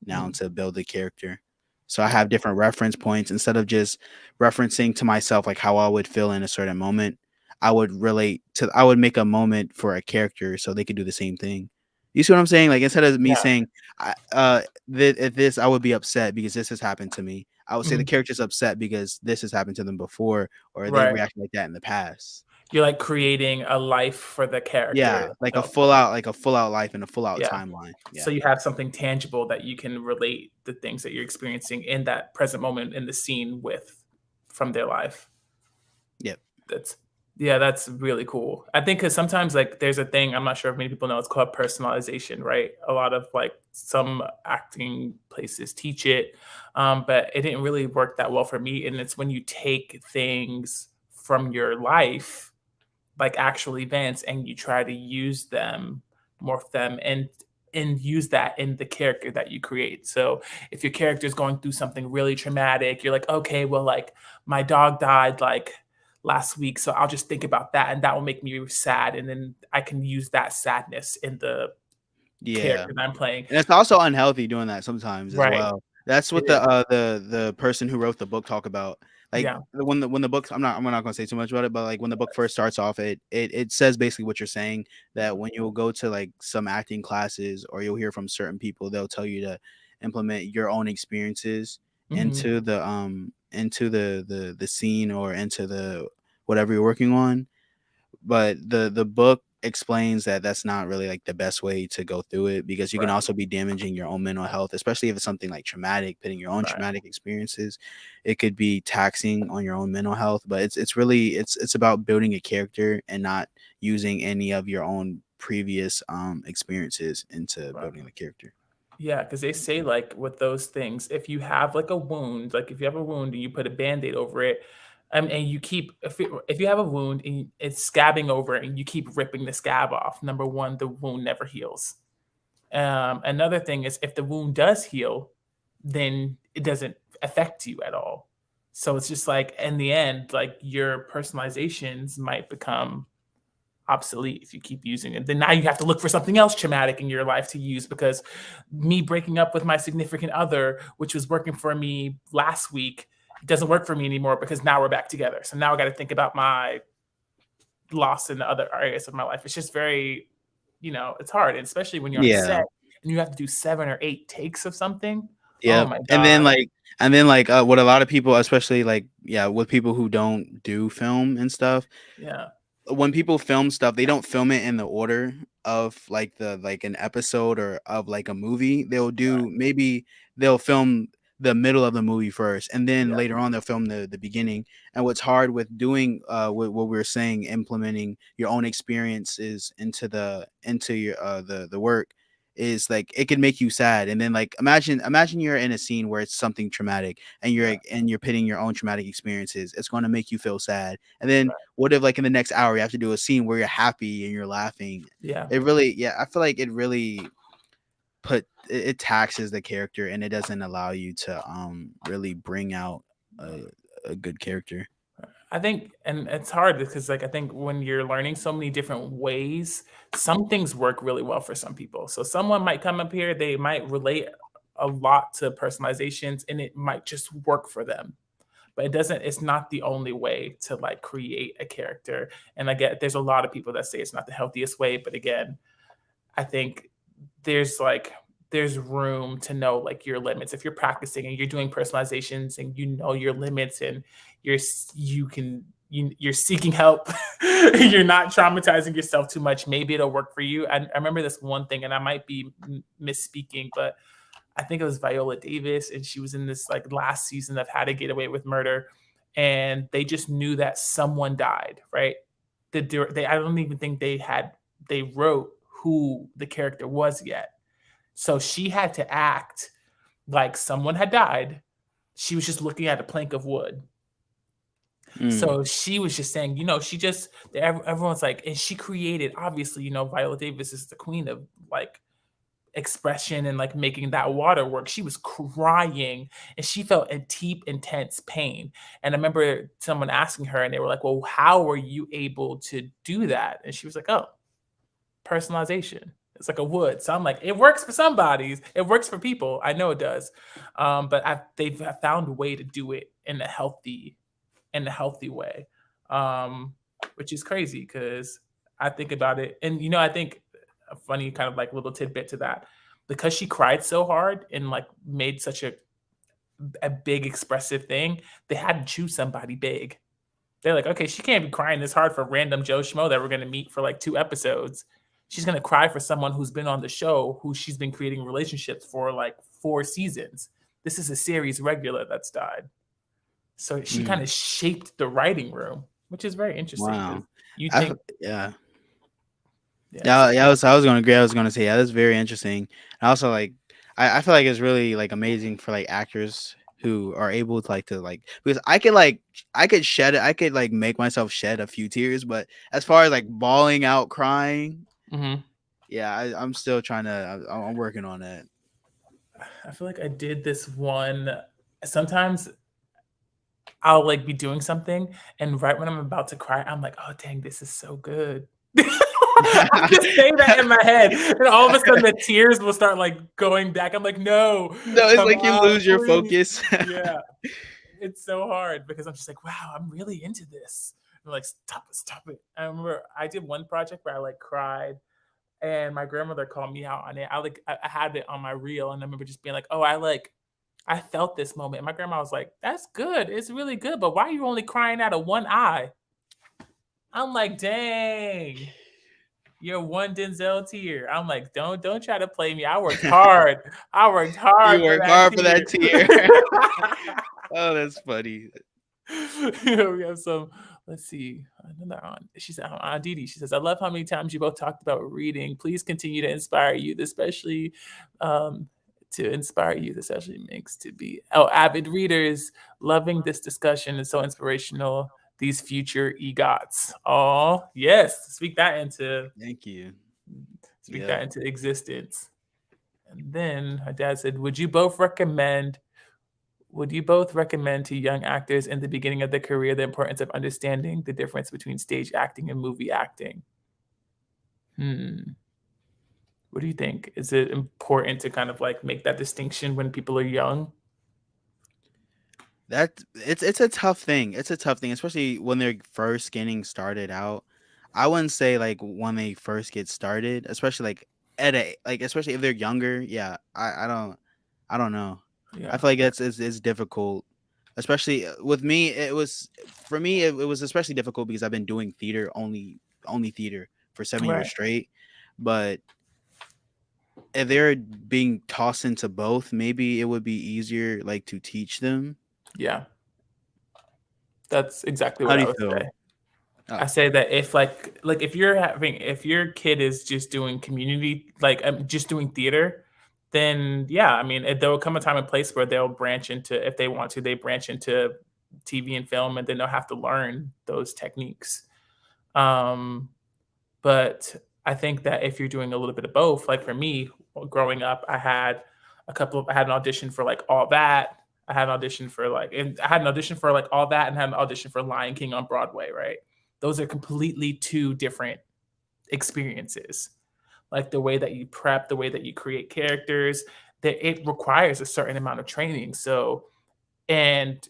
Speaker 6: now
Speaker 5: Mhm.
Speaker 6: to build the character. So I
Speaker 5: Right.
Speaker 6: have different reference points instead of just referencing to myself like how I would feel in a certain moment. I would make a moment for a character so they could do the same thing. You see what I'm saying? Like instead of me
Speaker 5: Yeah.
Speaker 6: saying, at this I would be upset because this has happened to me, I would say the
Speaker 5: Mhm.
Speaker 6: character's upset because this has happened to them before, or they
Speaker 5: Right.
Speaker 6: reacted like that in the past.
Speaker 5: You're like creating a life for the character
Speaker 6: Yeah, like
Speaker 5: itself.
Speaker 6: a full out life and a full out
Speaker 5: Yeah.
Speaker 6: timeline.
Speaker 5: So
Speaker 6: Yeah.
Speaker 5: you have something tangible that you can relate the things that you're experiencing in that present moment in the scene with from their life.
Speaker 6: Yep.
Speaker 5: That's yeah, that's really cool. I think because sometimes like there's a thing I'm not sure if many people know. It's called personalization, right? A lot of like some acting places teach it, but it didn't really work that well for me. And it's when you take things from your life, like actual events, and you try to use them, morph them, and use that in the character that you create. So if your character is going through something really traumatic, you're like, okay, well, like my dog died like last week, so I'll just think about that, and that will make me sad, and then I can use that sadness in the
Speaker 6: Yeah.
Speaker 5: character that I'm playing.
Speaker 6: And it's also unhealthy doing that sometimes as
Speaker 5: Right.
Speaker 6: well. That's
Speaker 5: It
Speaker 6: what
Speaker 5: is.
Speaker 6: the person who wrote the book talk about. Like
Speaker 5: Yeah.
Speaker 6: when the book, I'm not gonna say too much about it, but like when the book first starts off, it says basically what you're saying, that when you'll go to like some acting classes, or you'll hear from certain people, they'll tell you to implement your own experiences
Speaker 5: Mhm.
Speaker 6: into the scene, or into the whatever you're working on. But the book explains that that's not really like the best way to go through it, because you can
Speaker 5: Right.
Speaker 6: also be damaging your own mental health, especially if it's something like traumatic, putting your own
Speaker 5: Right.
Speaker 6: traumatic experiences. It could be taxing on your own mental health. But it's really it's about building a character and not using any of your own previous experiences into
Speaker 5: Right.
Speaker 6: building the character.
Speaker 5: Yeah, because they say like with those things, if you have like a wound, like if you have a wound and you put a band-aid over it, and you keep if you have a wound and it's scabbing over and you keep ripping the scab off, number one, the wound never heals. Another thing is if the wound does heal, then it doesn't affect you at all. So it's just like in the end, like your personalizations might become obsolete if you keep using it. Then now you have to look for something else traumatic in your life to use, because me breaking up with my significant other, which was working for me last week, it doesn't work for me anymore because now we're back together. So now I got to think about my loss in the other areas of my life. It's just very, it's hard, and especially when you're on
Speaker 6: Yeah.
Speaker 5: set and you have to do 7 or 8 takes of something.
Speaker 6: Yeah.
Speaker 5: Oh my God.
Speaker 6: And then what a lot of people, especially with people who don't do film and stuff,
Speaker 5: Yeah.
Speaker 6: when people film stuff, they don't film it in the order of an episode or of a movie. They'll film the middle of the movie first, and then later on they'll film the beginning. And what's hard with doing what we were saying, implementing your own experiences into your the work, is it can make you sad. And then imagine you're in a scene where it's something traumatic, and you're pitting your own traumatic experiences. It's going to make you feel sad. And then what if in the next hour you have to do a scene where you're happy and you're laughing?
Speaker 5: Yeah.
Speaker 6: I feel like it really it taxes the character, and it doesn't allow you to really bring out a good character.
Speaker 5: I think, and it's hard because I think when you're learning so many different ways, some things work really well for some people. So someone might come up here, they might relate a lot to personalizations, and it might just work for them. But it's not the only way to create a character. And I get there's a lot of people that say it's not the healthiest way, but again, I think there's room to know your limits. If you're practicing and you're doing personalizations and you know your limits, and you're seeking help, you're not traumatizing yourself too much, maybe it'll work for you. I remember this one thing, and I might be misspeaking, but I think it was Viola Davis, and she was in this last season of How to Get Away with Murder, and they just knew that someone died, right? I don't even think they wrote who the character was yet. So she had to act like someone had died. She was just looking at a plank of wood. So she was just saying, everyone's and she created, obviously, Viola Davis is the queen of expression and making that water work. She was crying and she felt a deep, intense pain. And I remember someone asking her, and they were like, well, how were you able to do that? And she was like, oh, personalization. It's like a wood. So I'm it works for some bodies. It works for people. I know it does. But they've found a way to do it in a healthy way, which is crazy because I think about it. And, I think a funny kind of little tidbit to that, because she cried so hard and made such a big expressive thing, they had to choose somebody big. They're okay, she can't be crying this hard for random Joe Schmo that we're going to meet for 2 episodes. She's going to cry for someone who's been on the show, who she's been creating relationships for 4 seasons. This is a series regular that's died. So she kind of shaped the writing room, which is very interesting.
Speaker 6: Wow.
Speaker 5: You think,
Speaker 6: I was going to agree. I was going to say, that's very interesting. And also, I feel like it's really amazing for actors who are able to because I could shed it. I could make myself shed a few tears, but as far as bawling out, crying, I'm still trying to. I'm working on that.
Speaker 5: I feel like I did this one. Sometimes I'll be doing something, and right when I'm about to cry, I'm like, oh dang, this is so good. I just say that in my head, and all of a sudden the tears will start going back. I'm like, no,
Speaker 6: it's you lose your focus.
Speaker 5: Yeah, it's so hard because I'm just wow, I'm really into this. I'm stop it. I remember I did one project where I cried, and my grandmother called me out on it. I had it on my reel, and I remember just being oh, I felt this moment. And my grandma was like, that's good, it's really good, but why are you only crying out of one eye? I'm dang. You're one Denzel tear. I'm don't try to play me. I worked hard. You worked hard for that tear.
Speaker 6: Oh, that's funny.
Speaker 5: We have some. Let's see. Another on. She said, Didi. She says, I love how many times you both talked about reading. Please continue to inspire youth, especially to inspire youth, especially makes to be avid readers. Loving this discussion is so inspirational. These future EGOTs. Oh, yes. Speak that into.
Speaker 6: Thank you.
Speaker 5: Speak that into existence. And then her dad said, would you both recommend to young actors in the beginning of their career the importance of understanding the difference between stage acting and movie acting? What do you think? Is it important to kind of like make that distinction when people are young?
Speaker 6: That it's a tough thing. It's a tough thing, especially when they're first getting started out. I wouldn't say like when they first get started, especially like at a like especially if they're younger. Yeah, I don't know. I
Speaker 5: Yeah.
Speaker 6: feel like it's difficult, especially with me. It was for me. It was especially difficult because I've been doing theater only theater for 7 years
Speaker 5: Right.
Speaker 6: straight. But if they're being tossed into both, maybe it would be easier like to teach them.
Speaker 5: Yeah. That's exactly
Speaker 6: How
Speaker 5: what
Speaker 6: do
Speaker 5: I
Speaker 6: you
Speaker 5: would
Speaker 6: feel?
Speaker 5: say. I
Speaker 6: Oh,
Speaker 5: say that if if if your kid is just doing community just doing theater, then yeah, I mean there will come a time and place where they'll branch into if they want to, they branch into TV and film, and then they'll have to learn those techniques. Um, but I think that if you're doing a little bit of both, like for me, growing up, I had an audition for like All That. I had an audition for like All That and had an audition for Lion King on Broadway, right? Those are completely two different experiences. Like the way that you prep, the way that you create characters, that it requires a certain amount of training. So, and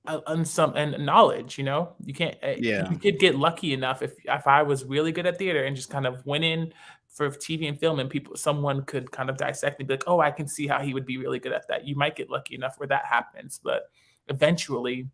Speaker 5: and knowledge, you can't
Speaker 6: yeah.
Speaker 5: you could get lucky enough if I was really good at theater and just kind of went in for TV and film and someone could kind of dissect me, be like, oh, I can see how he would be really good at that. You might get lucky enough where that happens, but eventually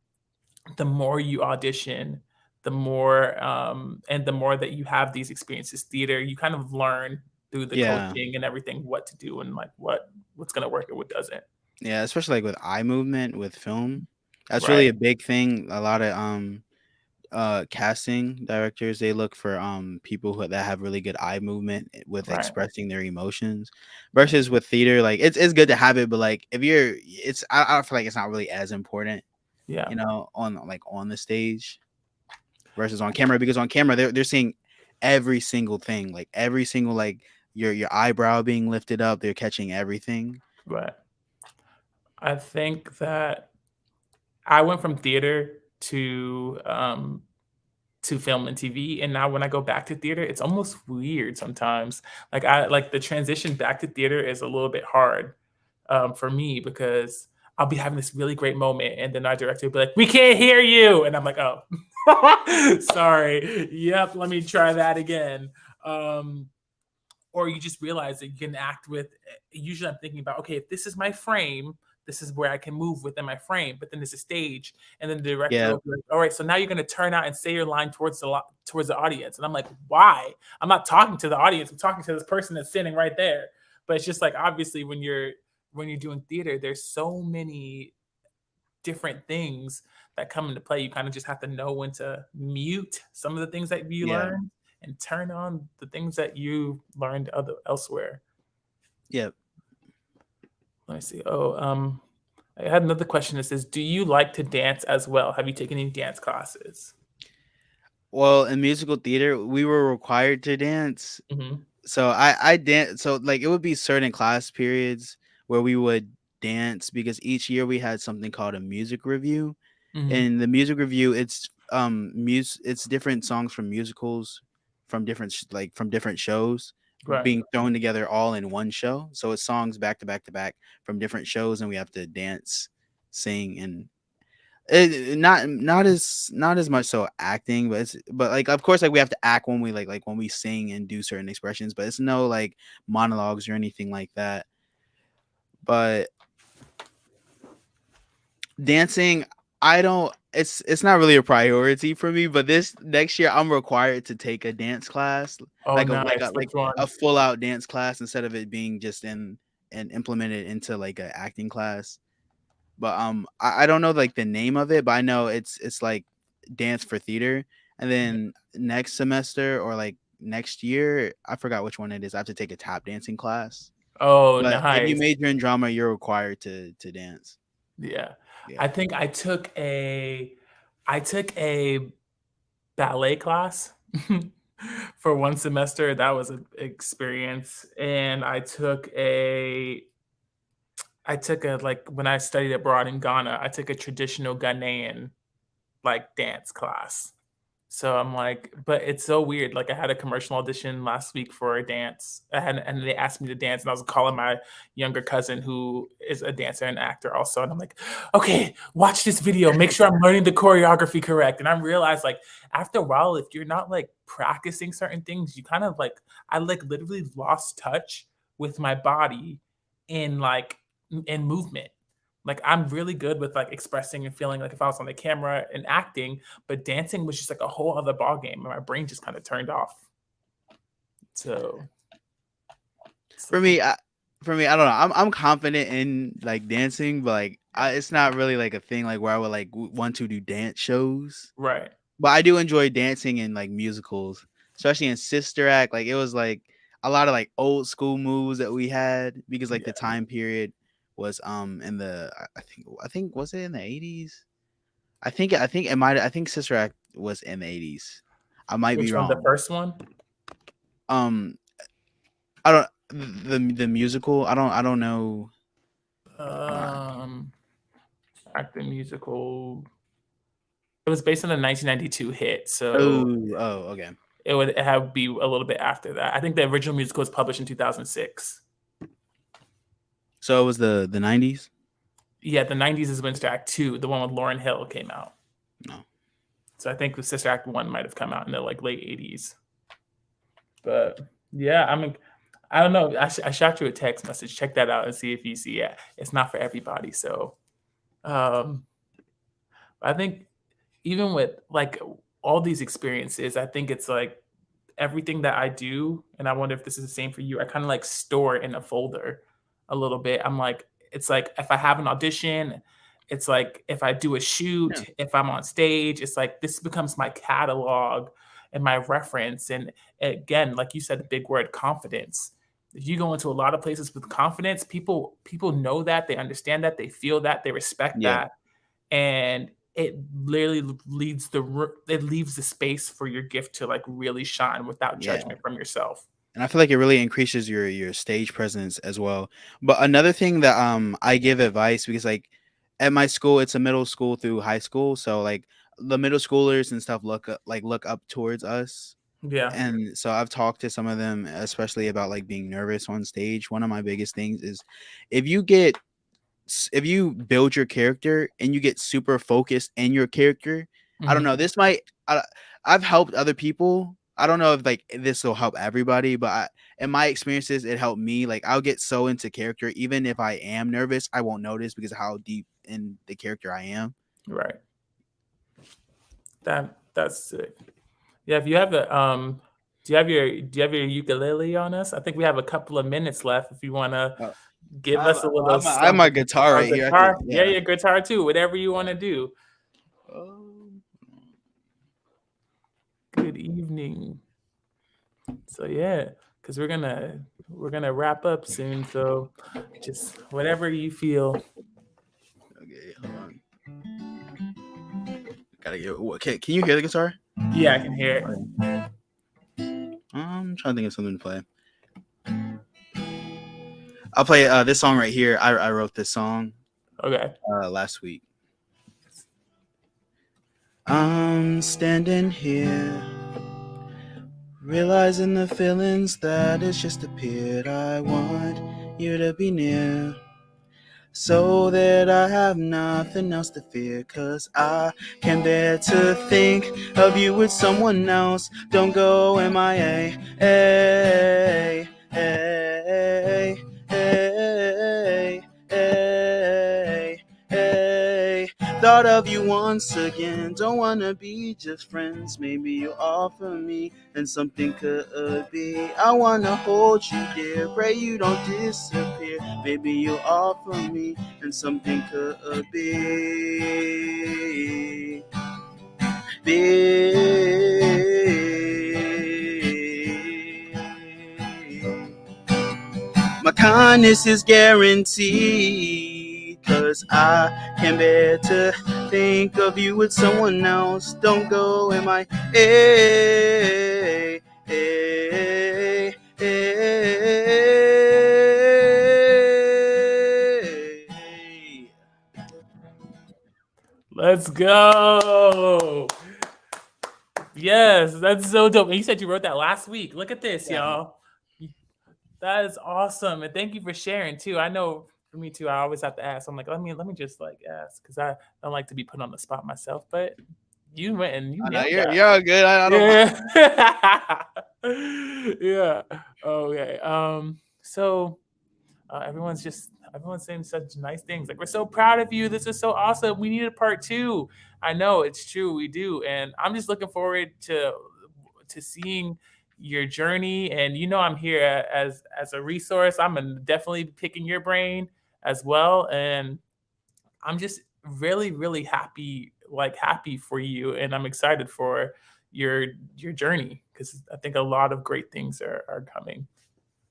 Speaker 5: the more you audition, the more that you have these experiences theater, you kind of learn through the
Speaker 6: Yeah.
Speaker 5: coaching and everything what to do and like what's going to work and what doesn't.
Speaker 6: Yeah, especially like with eye movement with film. That's really
Speaker 5: Right.
Speaker 6: a big thing. A lot of casting directors, they look for people that have really good eye movement with
Speaker 5: Right.
Speaker 6: expressing their emotions versus with theater like it's good to have it, but like if you're it's I feel like it's not really as important,
Speaker 5: Yeah.
Speaker 6: on the stage versus on camera, because on camera they're seeing every single thing, like every single like your eyebrow being lifted up, they're catching everything.
Speaker 5: Right. I think that I went from theater to film and TV, and now when I go back to theater, it's almost weird sometimes. Like the transition back to theater is a little bit hard for me because I'll be having this really great moment, and then our director will be like, "We can't hear you," and I'm like, "Oh, sorry. Yep, let me try that again." Um, or you just realize that you can act with usually I'm thinking about, okay, if this is my frame, this is where I can move within my frame, but then there's a stage, and then the director
Speaker 6: Yeah.
Speaker 5: will be like, all right, so now you're going to turn out and say your line towards the audience, and I'm like, why? I'm not talking to the audience, I'm talking to this person that's sitting right there. But it's just like obviously when you're doing theater, there's so many different things that come into play. You kind of just have to know when to mute some of the things that you
Speaker 6: Yeah.
Speaker 5: learn and turn on the things that you learned elsewhere.
Speaker 6: Yeah.
Speaker 5: Let me see. I had another question that says, "Do you like to dance as well? Have you taken any dance classes?"
Speaker 6: Well, in musical theater, we were required to dance.
Speaker 5: Mhm.
Speaker 6: So I dance. So like it would be certain class periods where we would dance because each year we had something called a music review.
Speaker 5: Mhm.
Speaker 6: And the music review, it's different songs from musicals from from different shows
Speaker 5: Right.
Speaker 6: being thrown together all in one show. So it's songs back to back to back from different shows, and we have to dance, sing, and not as much so acting, but like of course like we have to act when we like when we sing and do certain expressions, but it's no like monologues or anything like that. But dancing, I don't it's not really a priority for me, but this next year I'm required to take a dance class,
Speaker 5: Oh,
Speaker 6: like a like
Speaker 5: nice.
Speaker 6: a
Speaker 5: Which
Speaker 6: like a
Speaker 5: one?
Speaker 6: full out dance class instead of it being just in and implemented into like a acting class. But I don't know like the name of it, but I know it's like dance for theater. And then next semester or like next year, I forgot which one it is. I have to take a tap dancing class.
Speaker 5: Oh,
Speaker 6: But if you
Speaker 5: nice.
Speaker 6: major in drama, you're required to dance.
Speaker 5: Yeah.
Speaker 6: Yeah.
Speaker 5: I think I took a ballet class for one semester. That was an experience. And I took a like when I studied abroad in Ghana, I took a traditional Ghanaian like dance class. So I'm like, but it's so weird. Like I had a commercial audition last week for a dance. And they asked me to dance, and I was calling my younger cousin who is a dancer and actor also. And I'm like, okay, watch this video. Make sure I'm learning the choreography correct. And I realized like after a while, if you're not like practicing certain things, you kind of like I like literally lost touch with my body in like in movement. Like I'm really good with like expressing and feeling like if I was on the camera and acting, but dancing was just like a whole other ball game, and my brain just kind of turned off. So
Speaker 6: For me, I don't know. I'm confident in like dancing, but like it's not really like a thing like where I would like want to do dance shows.
Speaker 5: right.
Speaker 6: But I do enjoy dancing in like musicals, especially in Sister Act. Like it was like a lot of like old school moves that we had because like the time period was in the I think was it in the 80s? I think Sister Act was in the 80s. I might
Speaker 5: Which
Speaker 6: be
Speaker 5: one?
Speaker 6: wrong.
Speaker 5: The first one?
Speaker 6: I don't the musical. I don't know.
Speaker 5: Acting musical. It was based on a 1992 hit, so
Speaker 6: Okay.
Speaker 5: it would have be a little bit after that. I think the original musical was published in 2006.
Speaker 6: So it was the 90s?
Speaker 5: Yeah, the 90s is when Sister Act 2, the one with Lauryn Hill, came out.
Speaker 6: No.
Speaker 5: So I think the Sister Act 1 might have come out in the like late 80s. But yeah, I don't know. I shot you a text message. Check that out and see if you see it. It's not for everybody. So I think even with like all these experiences, I think it's like everything that I do, and I wonder if this is the same for you, I kind of like store it in a folder a little bit. I'm like, it's like if I have an audition, it's like if I do a shoot, if I'm on stage, it's like this becomes my catalog and my reference. And again, like you said, the big word, confidence. If you go into a lot of places with confidence, people know that, they understand that, they feel that, they respect that, and it literally leaves the space for your gift to like really shine without judgment from yourself.
Speaker 6: And I feel like it really increases your stage presence as well. But another thing that I give advice, because like at my school, it's a middle school through high school, so like the middle schoolers and stuff look up towards us.
Speaker 5: Yeah.
Speaker 6: And so I've talked to some of them, especially about like being nervous on stage. One of my biggest things is if you build your character and you get super focused in your character, I don't know, this might I've helped other people. I don't know if like this will help everybody, but in my experiences, it helped me. Like I'll get so into character, even if I am nervous, I won't notice because of how deep in the character I am.
Speaker 5: Right. That's sick. Yeah, if you have a do you have your ukulele on us? I think we have a couple of minutes left if you want to give us a little.
Speaker 6: I have my guitar right here.
Speaker 5: Guitar? Yeah, your guitar too. Whatever you want to do. Good evening. So yeah, because we're gonna wrap up soon. So just whatever you feel.
Speaker 6: Okay, hold on. Gotta get. Can you hear the guitar?
Speaker 5: Yeah, I can hear it.
Speaker 6: I'm trying to think of something to play. I'll play this song right here. I wrote this song.
Speaker 5: Okay.
Speaker 6: Last week. I'm standing here, realizing the feelings that has just appeared. I want you to be near, so that I have nothing else to fear. 'Cause I can't bear to think of you with someone else. Don't go MIA. Hey, hey, hey, hey, hey. Thought of you once again. Don't wanna be just friends. Maybe you offer me and something could be. I wanna hold you dear. Pray you don't disappear. Maybe you offer me and something could be. My kindness is guaranteed, 'cause I can't bear to think of you with someone else. Don't go MIA. Hey, hey, hey.
Speaker 5: Let's go. Yes, that's so dope. And you said you wrote that last week. Look at this, y'all. That is awesome. And thank you for sharing too. I know for me too, I always have to ask. I'm like, let me just like ask because I don't like to be put on the spot myself. But you went and you nailed that.
Speaker 6: You're all good. I
Speaker 5: don't yeah. Okay. So everyone's saying such nice things. Like, we're so proud of you. This is so awesome. We need a part 2. I know it's true. We do. And I'm just looking forward to seeing your journey. And I'm here as a resource. I'm definitely picking your brain as well. And I'm just really, really happy for you. And I'm excited for your journey because I think a lot of great things are coming.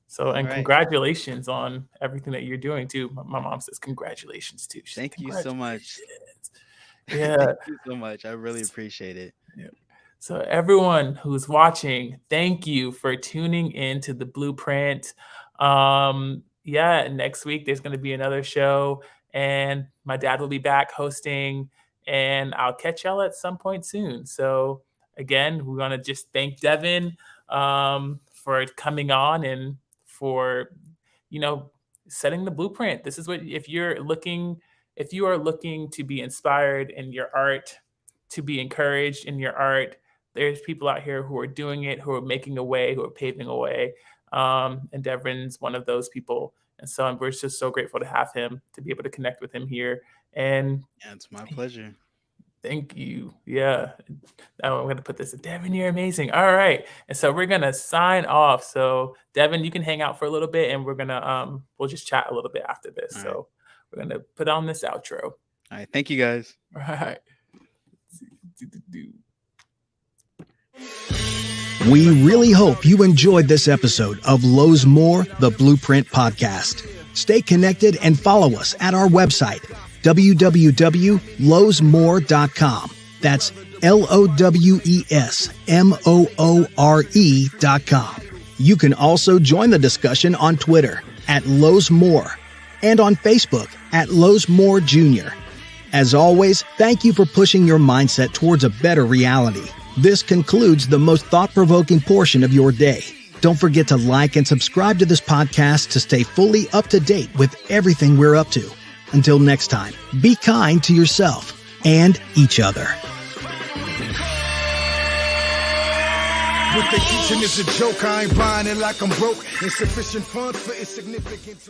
Speaker 5: So, and congratulations on everything that you're doing too. My mom says congratulations too.
Speaker 6: Thank you so much.
Speaker 5: Yeah.
Speaker 6: Thank you so much. I really appreciate it.
Speaker 5: Yeah. So everyone who's watching, thank you for tuning in to The Blueprint. Next week there's going to be another show and my dad will be back hosting and I'll catch y'all at some point soon. So again, we want to just thank Devin for coming on and for setting the blueprint. This is what if you are looking to be inspired in your art, to be encouraged in your art, there's people out here who are doing it, who are making a way, who are paving a way. And Devin's one of those people. And so we're just so grateful to have him, to be able to connect with him here. And
Speaker 6: it's my pleasure.
Speaker 5: Thank you. Yeah. Now I'm going to put this in. Devin, you're amazing. All right. And so we're going to sign off. So Devin, you can hang out for a little bit and we're going to, we'll just chat a little bit after this. All right. We're going to put on this outro.
Speaker 6: All right. Thank you guys.
Speaker 5: All right.
Speaker 1: We really hope you enjoyed this episode of Lowe's More, the Blueprint Podcast. Stay connected and follow us at our website, www.lowesmore.com. That's LOWESMOORE.com. You can also join the discussion on Twitter at Lowe's More and on Facebook at Lowe's More Jr. As always, thank you for pushing your mindset towards a better reality. This concludes the most thought-provoking portion of your day. Don't forget to like and subscribe to this podcast to stay fully up to date with everything we're up to. Until next time, be kind to yourself and each other.
Speaker 10: What they teaching is a joke. I ain't buying it like I'm broke. Insufficient funds for insignificant.